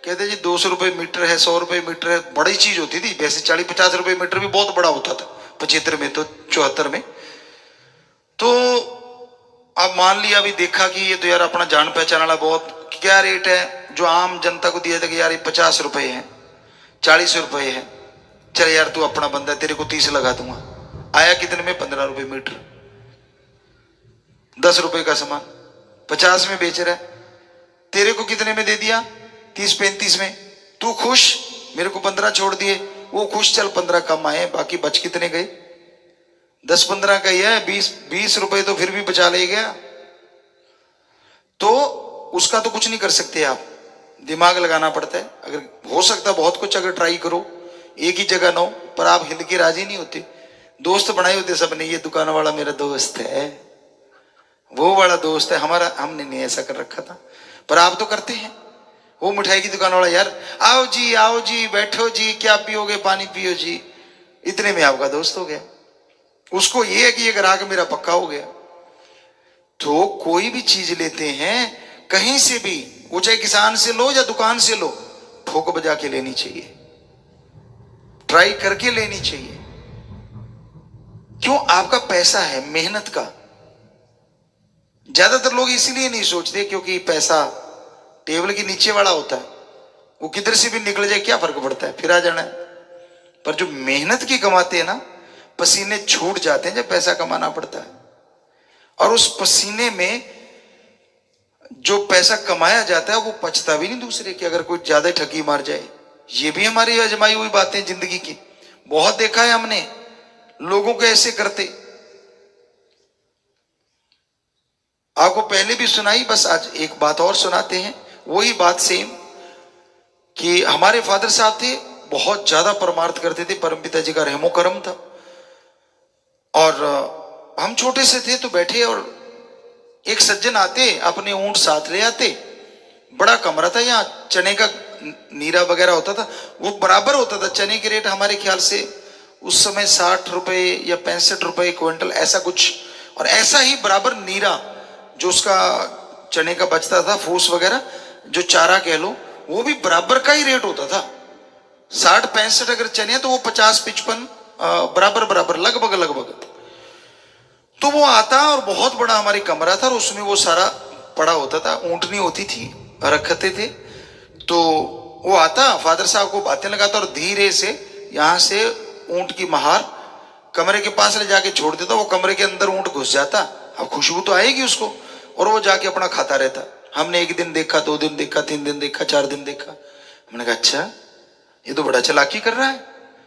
कहते जी 200 रुपए मीटर है, 100 रुपए मीटर है। बड़ी चीज होती थी, वैसे 40-50 रुपए मीटर भी बहुत बड़ा होता था 75 में, तो 74 में। तो अब मान लिया, अभी देखा कि ये तो यार अपना जान पहचान वाला, बहुत क्या रेट है, जो आम जनता को दिया था कि यार ये 50 रुपए है, 40 रुपए है, चल यार तू अपना बंदा है, तेरे को 30 लगा दूंगा। आया कितने में? 15 रुपए मीटर, 10 रुपए का सामान 50 में बेच रहा है, तेरे को कितने में दे दिया? 30-35 में। तू खुश, मेरे को 15 छोड़ दिए, वो खुश, चल 15 कम आए, बाकी बच कितने गए? 10-15 का ही है, 20 रुपए तो फिर भी बचा ले गया। तो उसका तो कुछ नहीं कर सकते आप, दिमाग लगाना पड़ता है। अगर हो सकता बहुत कुछ, अगर ट्राई करो, एक ही जगह नो, पर आप हिल के राजी नहीं होते। दोस्त बनाए होते सबने, ये दुकान वाला मेरा दोस्त है, वो वाला दोस्त है हमारा, हमने नहीं ऐसा कर रखा था, पर आप तो करते हैं। वो मिठाई की दुकान वाला, यार आओ जी बैठो जी, क्या पियोगे, पानी पियो जी, इतने में आपका दोस्त हो गया। उसको ये है कि ये ग्राहक मेरा पक्का हो गया। तो कोई भी चीज लेते हैं कहीं से भी, वो चाहे किसान से लो या दुकान से लो, ठोक बजा के लेनी चाहिए, ट्राई करके लेनी चाहिए। क्यों? आपका पैसा है, मेहनत का। ज्यादातर लोग इसीलिए नहीं सोचते क्योंकि पैसा टेबल के नीचे वाला होता है, वो किधर से भी निकल जाए क्या फर्क पड़ता है, फिर आ जाना है। पर जो मेहनत की कमाते हैं ना, पसीने छूट जाते हैं जब पैसा कमाना पड़ता है। और उस पसीने में जो पैसा कमाया जाता है वो पछता भी नहीं दूसरे की, अगर कोई ज्यादा ठगी मार जाए। ये भी हमारी आजमाई हुई बातें जिंदगी की, बहुत देखा है हमने लोगों को ऐसे करते। आपको पहले भी सुनाई, बस आज एक बात और सुनाते हैं, वही बात सेम, कि हमारे फादर साहब थे, बहुत ज्यादा परमार्थ करते थे, परमपिता जी का रहमो करम था। हम छोटे से थे तो बैठे और एक सज्जन आते, अपने ऊंट साथ ले आते। बड़ा कमरा था, यहाँ चने का नीरा वगैरह होता था, वो बराबर होता था। चने के रेट हमारे ख्याल से उस समय 60 रुपए या 65 रुपए क्विंटल ऐसा कुछ, और ऐसा ही बराबर नीरा जो उसका चने का बचता था, फूस वगैरह जो चारा कह लो, वो भी बराबर का ही रेट होता था। 60-65 अगर चने तो वो 50-55 बराबर बराबर लगभग लगभग। तो वो आता और बहुत बड़ा हमारे कमरा था और उसमें वो सारा पड़ा होता था, ऊंटनी होती थी, रखते थे। तो वो आता, फादर साहब को बातें लगाता और धीरे से यहां से ऊंट की महार कमरे के पास ले जाके छोड़ देता। वो कमरे के अंदर ऊंट घुस जाता, अब खुशबू तो आएगी उसको, और वो जाके अपना खाता रहता। हमने 1 दिन देखा, 2 दिन देखा, 3 दिन देखा, 4 दिन देखा। हमने कहा अच्छा ये तो बड़ा चालाकी कर रहा है,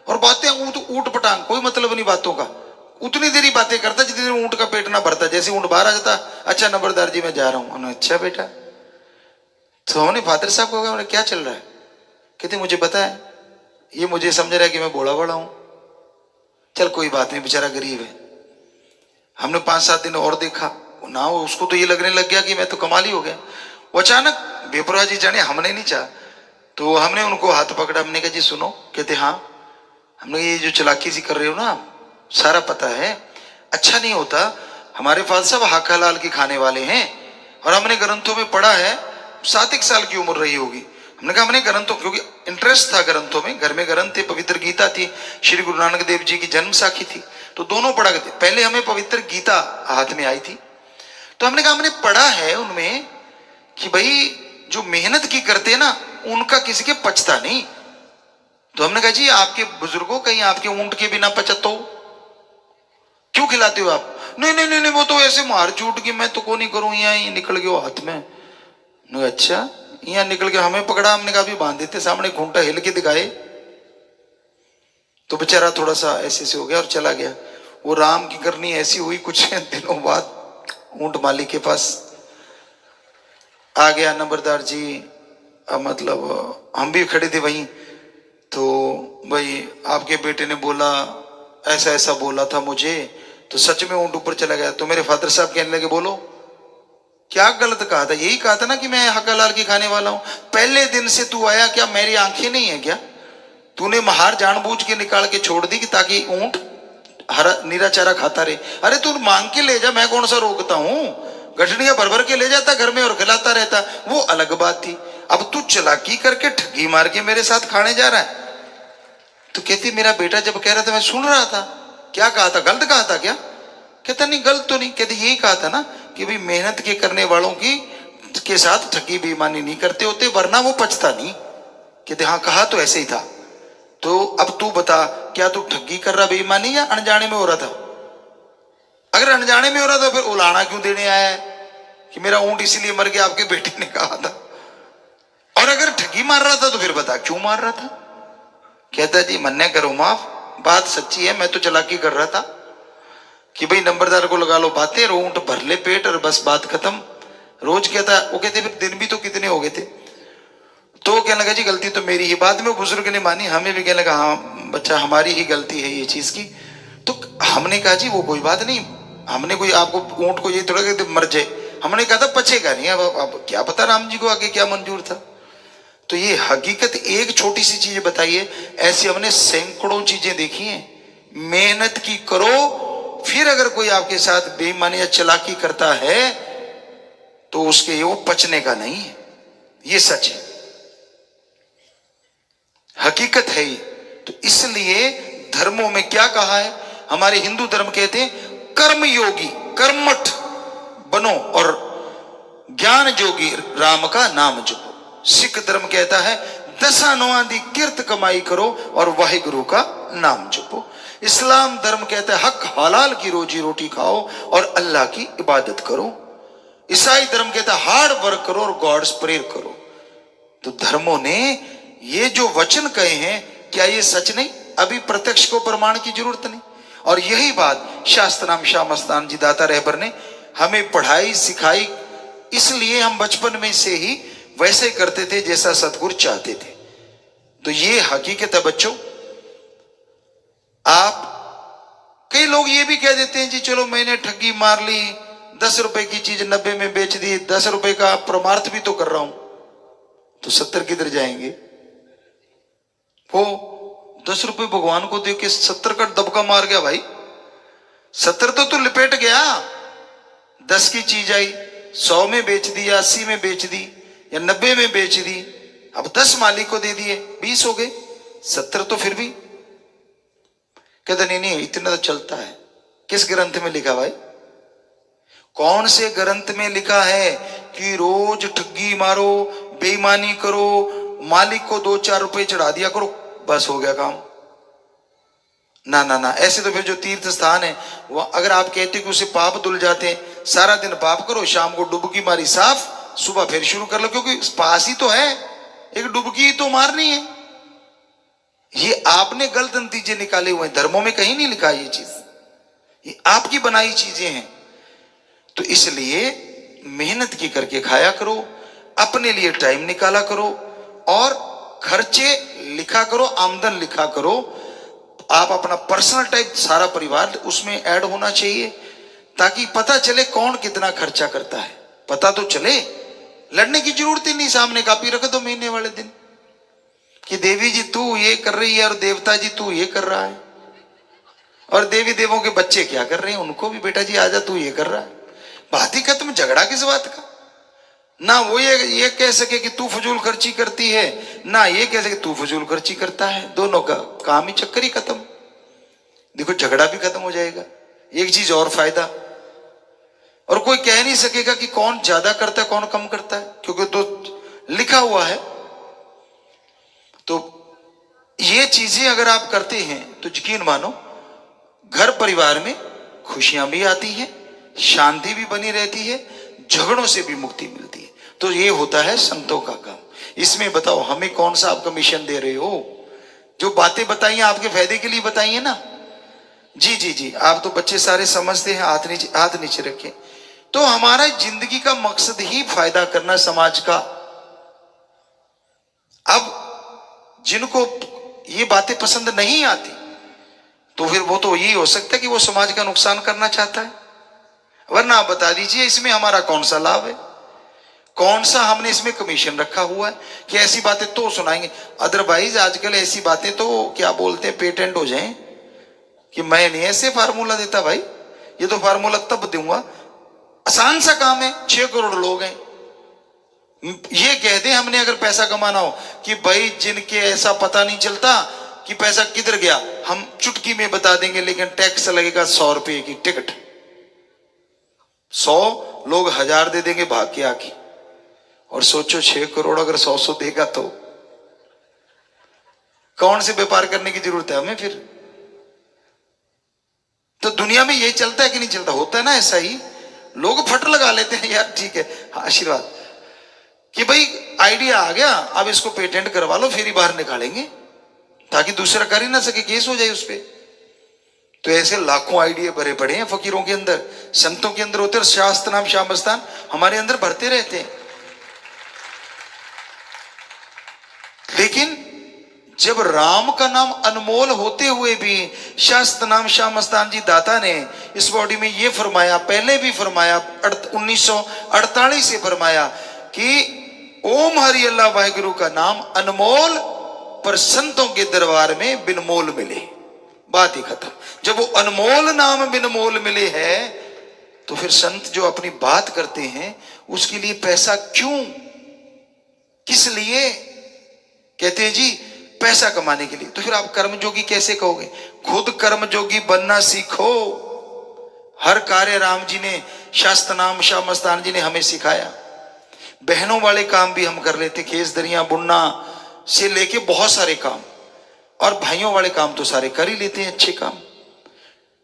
और बातें ऊंट पटांग, कोई मतलब नहीं बातों का। उतनी देरी बातें करता जितनी देर ऊंट का पेट ना भरता। जैसे ऊंट बाहर आ जाता, अच्छा नंबरदार जी मैं जा रहा हूं। हमने अच्छा बेटा। तो हमने फादर साहब को कहा क्या चल रहा है? कहते मुझे पता है, ये मुझे समझ रहा है कि मैं बोला बड़ा हूं। चल कोई बात नहीं, बेचारा गरीब है। हमने 5-7 दिन और देखा ना, उसको तो ये लगने लग गया कि मैं तो कमाल ही हो गया। वो अचानक बेपरवाह जी जाने, हमने नहीं चाहा तो हमने उनको हाथ पकड़ा। हमने कहा जी सुनो। कहते हाँ। हमने ये जो चालाकी सी कर रहे हो ना, सारा पता है, अच्छा नहीं होता। हमारे फादर साहब हाका लाल की खाने वाले हैं और हमने ग्रंथों में पढ़ा है 7 साल की उम्र रही होगी। हमने कहा हमने ग्रंथों, क्योंकि इंटरेस्ट था ग्रंथों में, घर में ग्रंथ थे, पवित्र गीता थी, श्री गुरु नानक देव जी की जन्म साखी थी, तो दोनों पढ़ा करते। पहले हमें पवित्र गीता हाथ में आई थी, तो हमने कहा हमने पढ़ा है उनमें कि भाई जो मेहनत की करते हैं ना, उनका किसी के पचता नहीं। तो हमने कहा जी आपके बुजुर्गों कहीं आपके ऊंट के बिना पचत हो, क्यों खिलाते हो आप? नहीं नहीं नहीं, नहीं वो तो ऐसे मार चूट की मैं तो को नहीं करूं, यहाँ निकल गया हाथ में। अच्छा यहाँ निकल के हमें पकड़ा। हमने कहा भी बांध देते, सामने घूंटा हिल के दिखाए। तो बेचारा थोड़ा सा ऐसे से हो गया और चला गया। वो राम की करनी ऐसी हुई, कुछ दिनों बाद ऊंट मालिक के पास आ गया नंबरदार जी, मतलब हम भी खड़े थे वहीं। तो भाई आपके बेटे ने बोला ऐसा ऐसा बोला था मुझे, तो सच में ऊंट ऊपर चला गया। तो मेरे फादर साहब कहने लगे बोलो क्या गलत कहा था? यही कहा था ना कि मैं हक्का लाल की खाने वाला हूं। पहले दिन से तू आया, क्या मेरी आंखें नहीं है क्या? तूने महार जानबूझ के निकाल के छोड़ दी कि ताकि ऊंट हरा नीरा चारा खाता रहे। अरे तू मांग के ले जा, मैं कौन सा रोकता हूं? गठड़ियां भर भर के ले जाता घर में और खिलाता रहता, वो अलग बात थी। अब तू चालाकी करके ठगी मार के मेरे साथ खाने जा रहा है। तो कहती मेरा बेटा जब कह रहा था मैं सुन रहा था। क्या कहा था? गलत कहा था क्या? कहता नहीं गलत तो नहीं। कहते यही कहा था ना कि भाई मेहनत के करने वालों की के साथ ठगी बेईमानी नहीं करते होते, वरना वो पचता नहीं। कहते हाँ कहा तो ऐसे ही था। तो अब तू बता, क्या तू ठगी कर रहा बेईमानी या अनजाने में हो रहा था? अगर अनजाने में हो रहा था फिर उलाना क्यों देने आया है कि मेरा ऊंट इसीलिए मर गया आपके बेटे ने कहा था? और अगर ठगी मार रहा था तो फिर बता क्यों मार रहा था? कहता जी मन्ने करो माफ, बात सच्ची है, मैं तो चालाकी कर रहा था कि भाई नंबरदार को लगा लो बातें, ऊंट भर ले पेट और बस बात खत्म। रोज कहता, वो कहते फिर दिन भी तो कितने हो गए थे। तो कहने लगा जी गलती तो मेरी ही। बाद में बुजुर्ग ने मानी, हमें भी कहने लगा हाँ बच्चा हमारी ही गलती है ये चीज की। तो हमने कहा जी वो कोई बात नहीं, हमने कोई आपको ऊंट को ये थोड़ा कहते मर जाए, हमने कहा था पचेगा नहीं। अब क्या पता राम जी को आगे क्या मंजूर था। तो ये हकीकत एक छोटी सी चीज बताइए, ऐसी हमने सैकड़ों चीजें देखी हैं। मेहनत की करो, फिर अगर कोई आपके साथ बेईमानी या चालाकी करता है तो उसके वो पचने का नहीं है। ये सच है, हकीकत है ये। तो इसलिए धर्मों में क्या कहा है? हमारे हिंदू धर्म कहते हैं कर्म योगी, कर्मठ बनो और ज्ञान जोगी राम का नाम जपो। सिख धर्म कहता है दसा नौआ दी किरत कमाई करो और वाहिगुरु का नाम जपो। इस्लाम धर्म कहता है हक हलाल की रोजी रोटी खाओ और अल्लाह की इबादत करो। ईसाई धर्म कहता है हार्ड वर्क करो और गॉड्स प्रेयर करो। तो धर्मों ने ये जो वचन कहे हैं, क्या ये सच नहीं? अभी प्रत्यक्ष को प्रमाण की जरूरत नहीं। और यही बात शास्त्रनाम शाह मस्तान जी दाता रहबर ने हमें पढ़ाई सिखाई, इसलिए हम बचपन में से ही वैसे करते थे जैसा सतगुरु चाहते थे। तो ये हकीकत है बच्चों। आप कई लोग ये भी कह देते हैं जी चलो मैंने ठगी मार ली, 10 रुपए की चीज 90 में बेच दी, 10 रुपए का परमार्थ भी तो कर रहा हूं, तो 70 किधर जाएंगे? वो 10 रुपए भगवान को दे के 70 का दबका मार गया भाई। 70 तो तू लिपेट गया, 10 की चीज आई 100 में बेच दी या 80 में बेच दी या 90 में बेच दी, अब 10 मालिक को दे दिए, 20 हो गए, 70 तो फिर भी कहते नहीं नहीं इतना तो चलता है। किस ग्रंथ में लिखा भाई? कौन से ग्रंथ में लिखा है कि रोज ठगी मारो, बेईमानी करो, मालिक को 2-4 रुपए चढ़ा दिया करो, बस हो गया काम? ना ना ना, ऐसे तो फिर जो तीर्थ स्थान है वो अगर आप कहते कि उसे पाप धुल जाते हैं, सारा दिन पाप करो, शाम को डुबकी मारी साफ, सुबह फिर शुरू कर लो, क्योंकि पास ही तो है, एक डुबकी ही तो मारनी है। ये आपने गलत नतीजे निकाले हुए हैं, धर्मों में कहीं नहीं लिखा ये चीज, ये आपकी बनाई चीजें हैं। तो इसलिए मेहनत की करके खाया करो, अपने लिए टाइम निकाला करो और खर्चे लिखा करो, आमदन लिखा करो। आप अपना पर्सनल टाइप सारा परिवार उसमें ऐड होना चाहिए, ताकि पता चले कौन कितना खर्चा करता है, पता तो चले। लड़ने की जरूरत ही नहीं, सामने कापी रख दो महीने वाले दिन कि देवी जी तू ये कर रही है और देवता जी तू ये कर रहा है, और देवी देवों के बच्चे क्या कर रहे हैं, उनको भी बेटा जी आजा तू ये कर रहा है। बात ही खत्म, झगड़ा किस बात का? ना वो ये कह सके कि तू फजूल खर्ची करती है, ना ये कह सके तू फजूल खर्ची करता है, दोनों का काम ही चक्कर ही खत्म। देखो झगड़ा भी खत्म हो जाएगा। एक चीज और फायदा, और कोई कह नहीं सकेगा कि कौन ज्यादा करता है कौन कम करता है, क्योंकि तो लिखा हुआ है। तो ये चीजें अगर आप करते हैं तो यकीन मानो घर परिवार में खुशियां भी आती हैं, शांति भी बनी रहती है, झगड़ों से भी मुक्ति मिलती है। तो ये होता है संतों का काम। इसमें बताओ हमें कौन सा आप कमीशन दे रहे हो? जो बातें बताई हैं आपके फायदे के लिए बताई है ना? जी जी जी, आप तो बच्चे सारे समझते हैं, हाथ नीचे रखें। तो हमारा जिंदगी का मकसद ही फायदा करना समाज का। अब जिनको ये बातें पसंद नहीं आती तो फिर वो तो यही हो सकता है कि वो समाज का नुकसान करना चाहता है, वरना आप बता दीजिए इसमें हमारा कौन सा लाभ है, कौन सा हमने इसमें कमीशन रखा हुआ है कि ऐसी बातें तो सुनाएंगे। अदरवाइज आजकल ऐसी बातें तो क्या बोलते हैं पेटेंट हो जाएं कि मैं नहीं ऐसे फार्मूला देता भाई, ये तो फार्मूला तब दूंगा। आसान सा काम है, 6 करोड़ लोग हैं, ये कह दे हमने अगर पैसा कमाना हो कि भाई जिनके ऐसा पता नहीं चलता कि पैसा किधर गया, हम चुटकी में बता देंगे, लेकिन टैक्स लगेगा 100 रुपए की टिकट। 100 लोग 1000 दे देंगे भाग के आके, और सोचो 6 करोड़ अगर 100 देगा तो कौन से व्यापार करने की जरूरत है हमें फिर? तो दुनिया में यही चलता है कि नहीं चलता? होता है ना ऐसा ही, लोग फट लगा लेते हैं यार ठीक है आशीर्वाद कि भाई आइडिया आ गया, अब इसको पेटेंट करवा लो फिर ही बाहर निकालेंगे, ताकि दूसरा कर ही ना सके, केस हो जाए उस पर। तो ऐसे लाखों आइडिया भरे पड़े हैं फकीरों के अंदर, संतों के अंदर होते हैं, शास्त्र नाम शामस्तान हमारे अंदर भरते रहते हैं। लेकिन जब राम का नाम अनमोल होते हुए भी शास्त्र नाम शामस्तान जी दाता ने इस बॉडी में ये फरमाया, पहले भी फरमाया, 1948 से फरमाया कि ओम हरि अल्लाह वाहिगुरु का नाम अनमोल पर संतों के दरबार में बिनमोल मिले, बात ही खत्म। जब वो अनमोल नाम बिनमोल मिले हैं तो फिर संत जो अपनी बात करते हैं उसके लिए पैसा क्यों, किस लिए? कहते हैं जी पैसा कमाने के लिए। तो फिर आप कर्मयोगी कैसे कहोगे? खुद कर्मयोगी बनना सीखो। हर कार्य राम जी ने, शास्त्र नाम शामस्तान जी ने हमें सिखाया। बहनों वाले काम भी हम कर लेते, केस दरिया बुनना से लेके बहुत सारे काम, और भाइयों वाले काम तो सारे कर ही लेते हैं, अच्छे काम।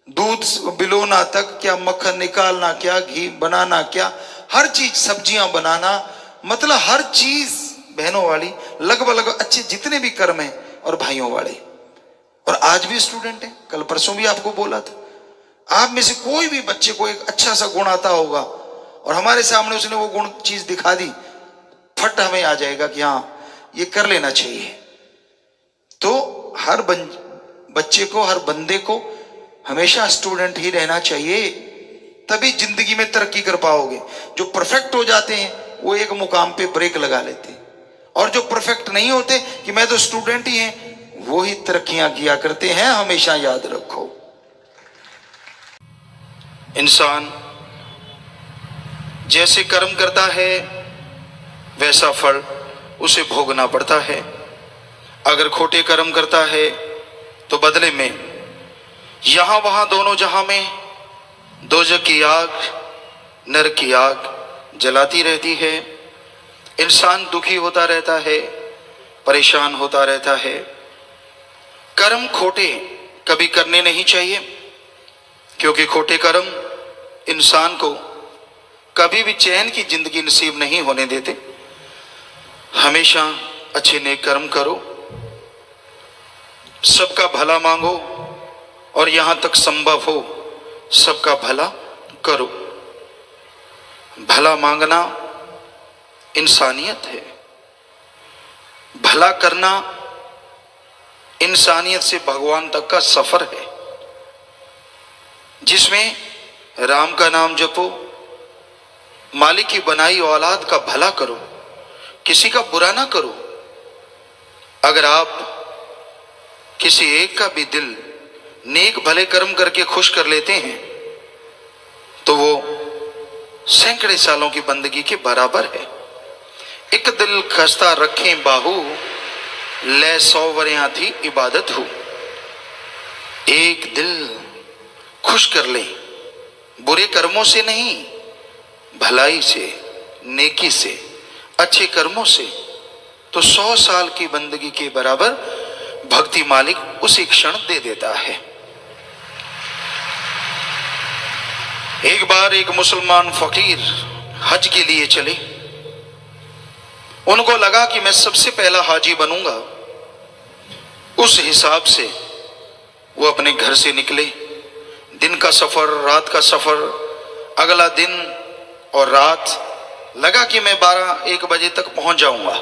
दूध बिलोना तक क्या, मक्खन निकालना क्या, घी बनाना क्या, हर चीज, सब्जियां बनाना, मतलब हर चीज बहनों वाली, लगभग अच्छे जितने भी कर्म हैं, और भाइयों वाले। और आज भी स्टूडेंट हैं, कल परसों भी आपको बोला था, आप में से कोई भी बच्चे को एक अच्छा सा गुण आता होगा और हमारे सामने उसने वो गुण चीज दिखा दी, फट हमें आ जाएगा कि हाँ ये कर लेना चाहिए। तो हर बच्चे को, हर बंदे को हमेशा स्टूडेंट ही रहना चाहिए, तभी जिंदगी में तरक्की कर पाओगे। जो परफेक्ट हो जाते हैं वो एक मुकाम पे ब्रेक लगा लेते हैं, और जो परफेक्ट नहीं होते कि मैं तो स्टूडेंट ही हैं, वो ही तरक्कियां किया करते हैं। हमेशा याद रखो, इंसान जैसे कर्म करता है वैसा फल उसे भोगना पड़ता है। अगर खोटे कर्म करता है तो बदले में यहां वहां दोनों जहां में दोजख की आग, नरक की आग जलाती रहती है। इंसान दुखी होता रहता है, परेशान होता रहता है। कर्म खोटे कभी करने नहीं चाहिए, क्योंकि खोटे कर्म इंसान को कभी भी चैन की जिंदगी नसीब नहीं होने देते। हमेशा अच्छे नेक कर्म करो, सबका भला मांगो, और यहां तक संभव हो सबका भला करो। भला मांगना इंसानियत है, भला करना इंसानियत से भगवान तक का सफर है, जिसमें राम का नाम जपो, मालिक की बनाई औलाद का भला करो, किसी का बुरा ना करो। अगर आप किसी एक का भी दिल नेक भले कर्म करके खुश कर लेते हैं तो वो सैकड़े सालों की बंदगी के बराबर है। एक दिल खस्ता रखें बाहू, ले 100 वरियां थी इबादत हो। एक दिल खुश कर ले, बुरे कर्मों से नहीं, भलाई से, नेकी से, अच्छे कर्मों से, तो 100 साल की बंदगी के बराबर भक्ति मालिक उसी क्षण दे देता है। एक बार एक मुसलमान फकीर हज के लिए चले। उनको लगा कि मैं सबसे पहला हाजी बनूंगा। उस हिसाब से वो अपने घर से निकले। दिन का सफर, रात का सफर, अगला दिन और रात। लगा कि मैं 12-1 बजे तक पहुंच जाऊंगा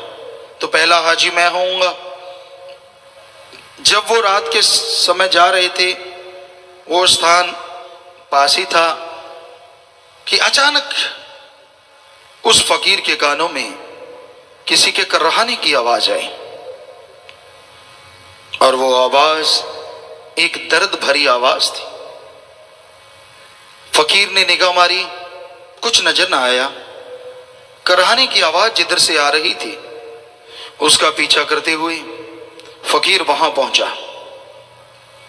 तो पहला हाजी मैं होऊंगा। जब वो रात के समय जा रहे थे, वो स्थान पास ही था कि अचानक उस फकीर के कानों में किसी के कर्राहने की आवाज आई, और वो आवाज एक दर्द भरी आवाज थी। फकीर ने निगाह मारी, कुछ नजर ना आया। कर्राहने की आवाज जिधर से आ रही थी उसका पीछा करते हुए फकीर वहां पहुंचा।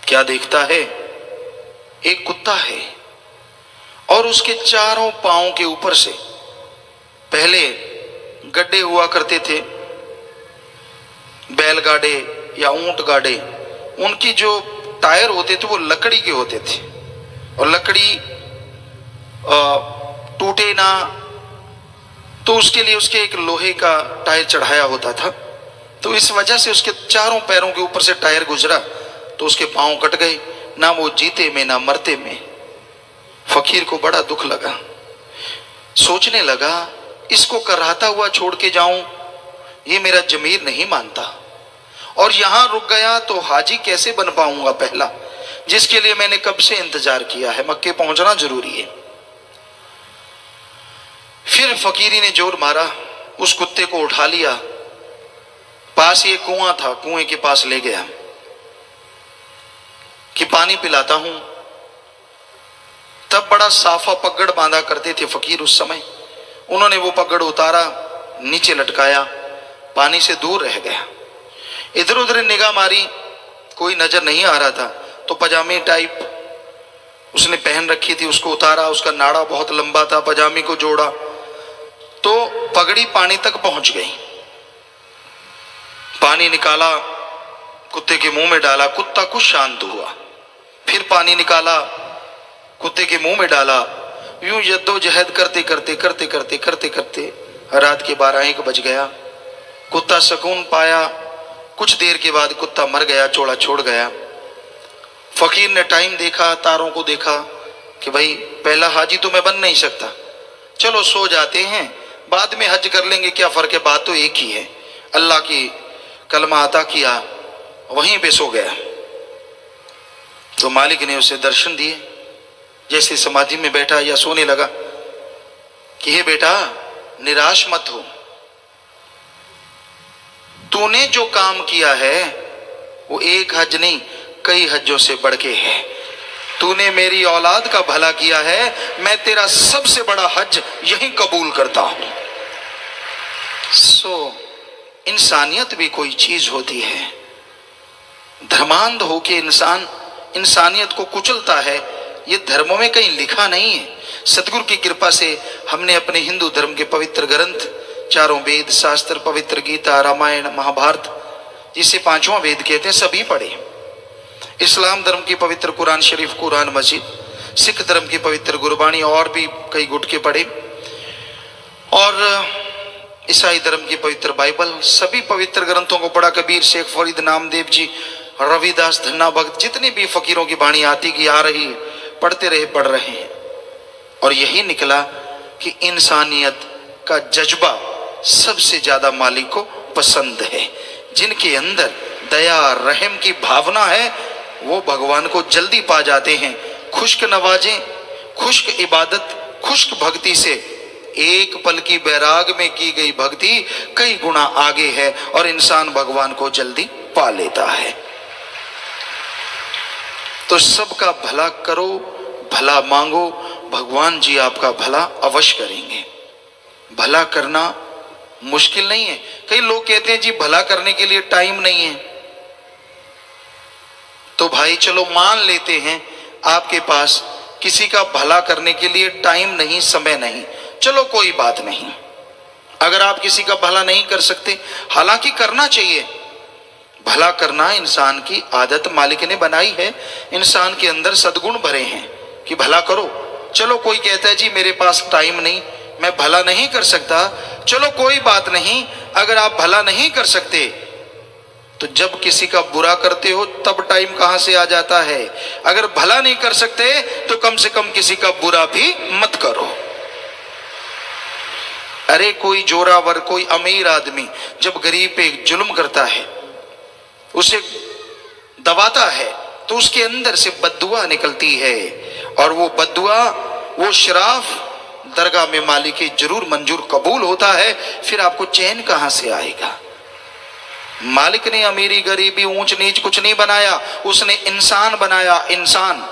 क्या देखता है? एक कुत्ता है, और उसके चारों पांवों के ऊपर से पहले गड्ढे हुआ करते थे, बैलगाड़े या ऊंट गाड़े। उनकी जो टायर होते थे वो लकड़ी के होते थे, और लकड़ी टूटे ना, तो उसके लिए उसके एक लोहे का टायर चढ़ाया होता था। तो इस वजह से उसके चारों पैरों के ऊपर से टायर गुजरा तो उसके पांव कट गए। ना वो जीते में ना मरते में। फकीर को बड़ा दुख लगा। सोचने लगा, इसको कराहता हुआ छोड़ के जाऊं, ये मेरा जमीर नहीं मानता, और यहां रुक गया तो हाजी कैसे बन पाऊंगा पहला, जिसके लिए मैंने कब से इंतजार किया है। मक्के पहुंचना जरूरी है। फिर फकीरी ने जोर मारा, उस कुत्ते को उठा लिया, पास ये कुआं था, कुएं के पास ले गया कि पानी पिलाता हूं। तब बड़ा साफा पगड़ बांधा करते थे फकीर उस समय। उन्होंने वो पगड़ उतारा, नीचे लटकाया, पानी से दूर रह गया। इधर उधर निगाह मारी, कोई नजर नहीं आ रहा था, तो पजामे टाइप उसने पहन रखी थी, उसको उतारा। उसका नाड़ा बहुत लंबा था, पजामे को जोड़ा तो पगड़ी पानी तक पहुंच गई। पानी निकाला, कुत्ते के मुंह में डाला, कुत्ता कुछ शांत हुआ। फिर पानी निकाला, कुत्ते के मुंह में डाला। यूं जद्दोजहद करते करते करते करते करते करते रात के 12-1 बज गया। कुत्ता सुकून पाया। कुछ देर के बाद कुत्ता मर गया, चोड़ा छोड़ गया। फकीर ने टाइम देखा, तारों को देखा कि भाई पहला हाजी तो मैं बन नहीं सकता, चलो सो जाते हैं, बाद में हज कर लेंगे, क्या फर्क है, बात तो एक ही है। अल्लाह की कलमा अता किया, वहीं पे सो गया। तो मालिक ने उसे दर्शन दिए। जैसे समाधि में बैठा या सोने लगा कि हे बेटा, निराश मत हो, तूने जो काम किया है वो एक हज नहीं कई हज्जों से बढ़ के है। तूने मेरी औलाद का भला किया है, मैं तेरा सबसे बड़ा हज यही कबूल करता हूं। इंसानियत भी कोई चीज होती है। धर्मांध होके इंसान इंसानियत को कुचलता है, ये धर्मों में कहीं लिखा नहीं है। सतगुरु की कृपा से हमने अपने हिंदू धर्म के पवित्र ग्रंथ, चारों वेद शास्त्र, पवित्र गीता, रामायण, महाभारत, जिसे पांचवा वेद कहते हैं, सभी पढ़े। इस्लाम धर्म की पवित्र कुरान शरीफ, कुरान मजीद, सिख धर्म की पवित्र गुरबाणी और भी कई गुटके पढ़े, और ईसाई धर्म की पवित्र बाइबल, सभी पवित्र ग्रंथों को पढ़ा। कबीर, शेख फरीद, नामदेव जी, रविदास, धन्ना भक्त, जितने भी फकीरों की बाणी आती की आ रही, पढ़ते रहे, पढ़ रहे हैं। और यही निकला कि इंसानियत का जज्बा सबसे ज्यादा मालिक को पसंद है। जिनके अंदर दया, रहम की भावना है, वो भगवान को जल्दी पा जाते हैं। खुश्क नवाजें, खुश्क इबादत, खुश्क भक्ति से एक पल की बैराग में की गई भक्ति कई गुना आगे है और इंसान भगवान को जल्दी पा लेता है। तो सबका भला करो, भला मांगो, भगवान जी आपका भला अवश्य करेंगे। भला करना मुश्किल नहीं है। कई लोग कहते हैं जी भला करने के लिए टाइम नहीं है। तो भाई चलो मान लेते हैं आपके पास किसी का भला करने के लिए टाइम नहीं, समय नहीं, चलो कोई बात नहीं। अगर आप किसी का भला नहीं कर सकते, हालांकि करना चाहिए, भला करना इंसान की आदत मालिक ने बनाई है। इंसान के अंदर सद्गुण भरे हैं कि भला करो। चलो कोई कहता है जी मेरे पास टाइम नहीं, मैं भला नहीं कर सकता, चलो कोई बात नहीं। अगर आप भला नहीं कर सकते तो जब किसी का बुरा करते हो तब टाइम कहां से आ जाता है। अगर भला नहीं कर सकते तो कम से कम किसी का बुरा भी मत करो। अरे कोई जोरावर, कोई अमीर आदमी जब गरीब पे जुल्म करता है, उसे दबाता है, तो उसके अंदर से बद्दुआ निकलती है, और वो बद्दुआ, वो शराफ दरगाह में मालिक जरूर मंजूर कबूल होता है। फिर आपको चैन कहां से आएगा। मालिक ने अमीरी, गरीबी, ऊंच नीच कुछ नहीं बनाया, उसने इंसान बनाया। इंसान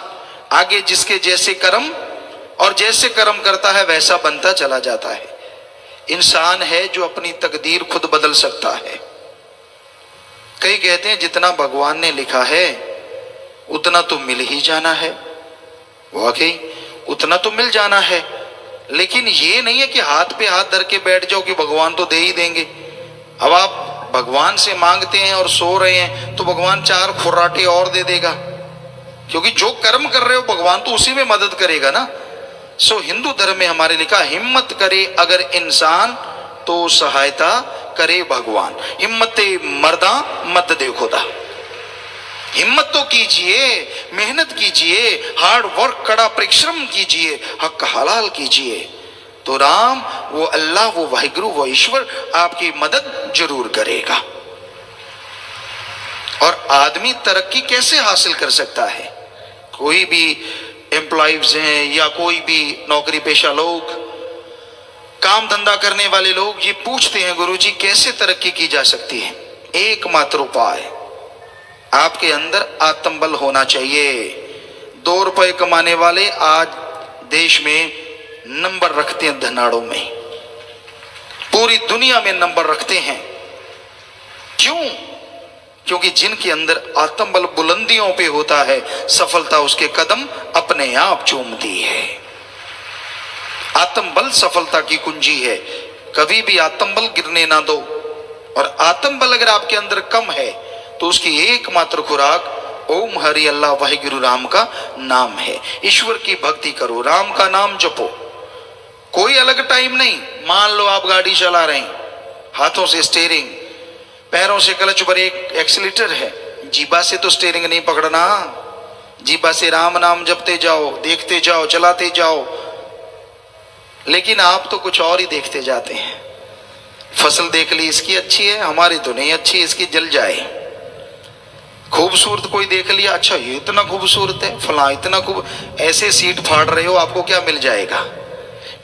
आगे जिसके जैसे कर्म, और जैसे कर्म करता है वैसा बनता चला जाता है। इंसान है जो अपनी तकदीर खुद बदल सकता है। कई कहते हैं जितना भगवान ने लिखा है उतना तो मिल ही जाना है। वाकई उतना तो मिल जाना है, लेकिन ये नहीं है कि हाथ पे हाथ धर के बैठ जाओ कि भगवान तो दे ही देंगे। अब आप भगवान से मांगते हैं और सो रहे हैं तो भगवान चार खुराटे और दे देगा, क्योंकि जो कर्म कर रहे हो भगवान तो उसी में मदद करेगा ना। हिंदू धर्म में हमारे लिखा, हिम्मत करे अगर इंसान तो सहायता करे भगवान। हिम्मते मर्दा मत दे खुदा। हिम्मत तो कीजिए, मेहनत कीजिए, हार्ड वर्क, कड़ा परिश्रम कीजिए, हक हलाल कीजिए, तो राम, वो अल्लाह, वो वाहिगुरु, वो ईश्वर आपकी मदद जरूर करेगा। और आदमी तरक्की कैसे हासिल कर सकता है? कोई भी एम्प्लॉइज हैं या कोई भी नौकरी पेशा लोग, काम धंधा करने वाले लोग, ये पूछते हैं गुरुजी कैसे तरक्की की जा सकती है? एकमात्र उपाय, आपके अंदर आत्मबल होना चाहिए। 2 रुपए कमाने वाले आज देश में नंबर रखते हैं, धनाड़ों में, पूरी दुनिया में नंबर रखते हैं। क्यों? क्योंकि जिनके अंदर आत्मबल बुलंदियों पे होता है, सफलता उसके कदम अपने आप चूमती है। आत्मबल सफलता की कुंजी है। कभी भी आत्मबल गिरने ना दो। और आत्मबल अगर आपके अंदर कम है तो उसकी एकमात्र खुराक ओम हरि अल्लाह वाहिगुरु राम का नाम है। ईश्वर की भक्ति करो, राम का नाम जपो। कोई अलग टाइम नहीं। मान लो आप गाड़ी चला रहे हैं, हाथों से स्टीयरिंग, पैरों से क्लच पर एक एक्सीलेटर है, जीभा से तो स्टीयरिंग नहीं पकड़ना। जीभा से राम नाम जपते जाओ, देखते जाओ, चलाते जाओ। लेकिन आप तो कुछ और ही देखते जाते हैं। फसल देख ली, इसकी अच्छी है, हमारी तो नहीं अच्छी, इसकी जल जाए। खूबसूरत कोई देख लिया, अच्छा ये इतना खूबसूरत है, फला इतना खूब, ऐसे सीट फाड़ रहे हो, आपको क्या मिल जाएगा?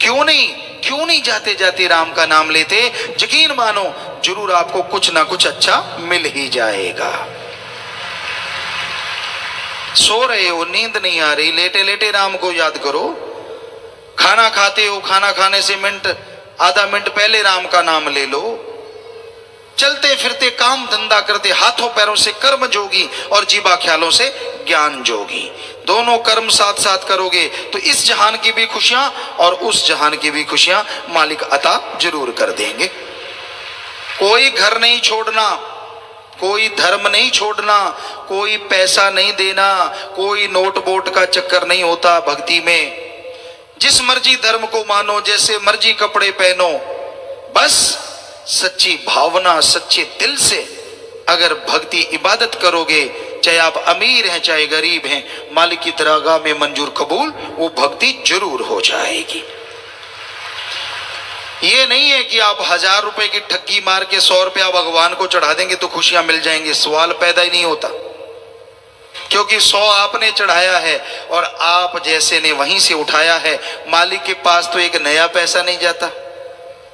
क्यों नहीं जाते जाते राम का नाम लेते? यकीन मानो जरूर आपको कुछ ना कुछ अच्छा मिल ही जाएगा। सो रहे हो, नींद नहीं आ रही, लेटे लेटे राम को याद करो। खाना खाते हो, खाना खाने से आधा मिनट पहले राम का नाम ले लो। चलते फिरते काम धंधा करते हाथों पैरों से कर्म जोगी और जीवा ख्यालों से ज्ञान जोगी, दोनों कर्म साथ साथ करोगे तो इस जहान की भी खुशियां और उस जहान की भी खुशियां मालिक अता जरूर कर देंगे। कोई घर नहीं छोड़ना, कोई धर्म नहीं छोड़ना, कोई पैसा नहीं देना, कोई नोट बोट का चक्कर नहीं होता भक्ति में। जिस मर्जी धर्म को मानो, जैसे मर्जी कपड़े पहनो, बस सच्ची भावना सच्चे दिल से अगर भक्ति इबादत करोगे, चाहे आप अमीर हैं चाहे गरीब हैं, मालिक की दरगाह में मंजूर कबूल वो भक्ति जरूर हो जाएगी। ये नहीं है कि आप 1000 रुपए की ठग्गी मार के 100 रुपया भगवान को चढ़ा देंगे तो खुशियां मिल जाएंगी, सवाल पैदा ही नहीं होता। क्योंकि 100 आपने चढ़ाया है और आप जैसे ने वहीं से उठाया है, मालिक के पास तो एक नया पैसा नहीं जाता।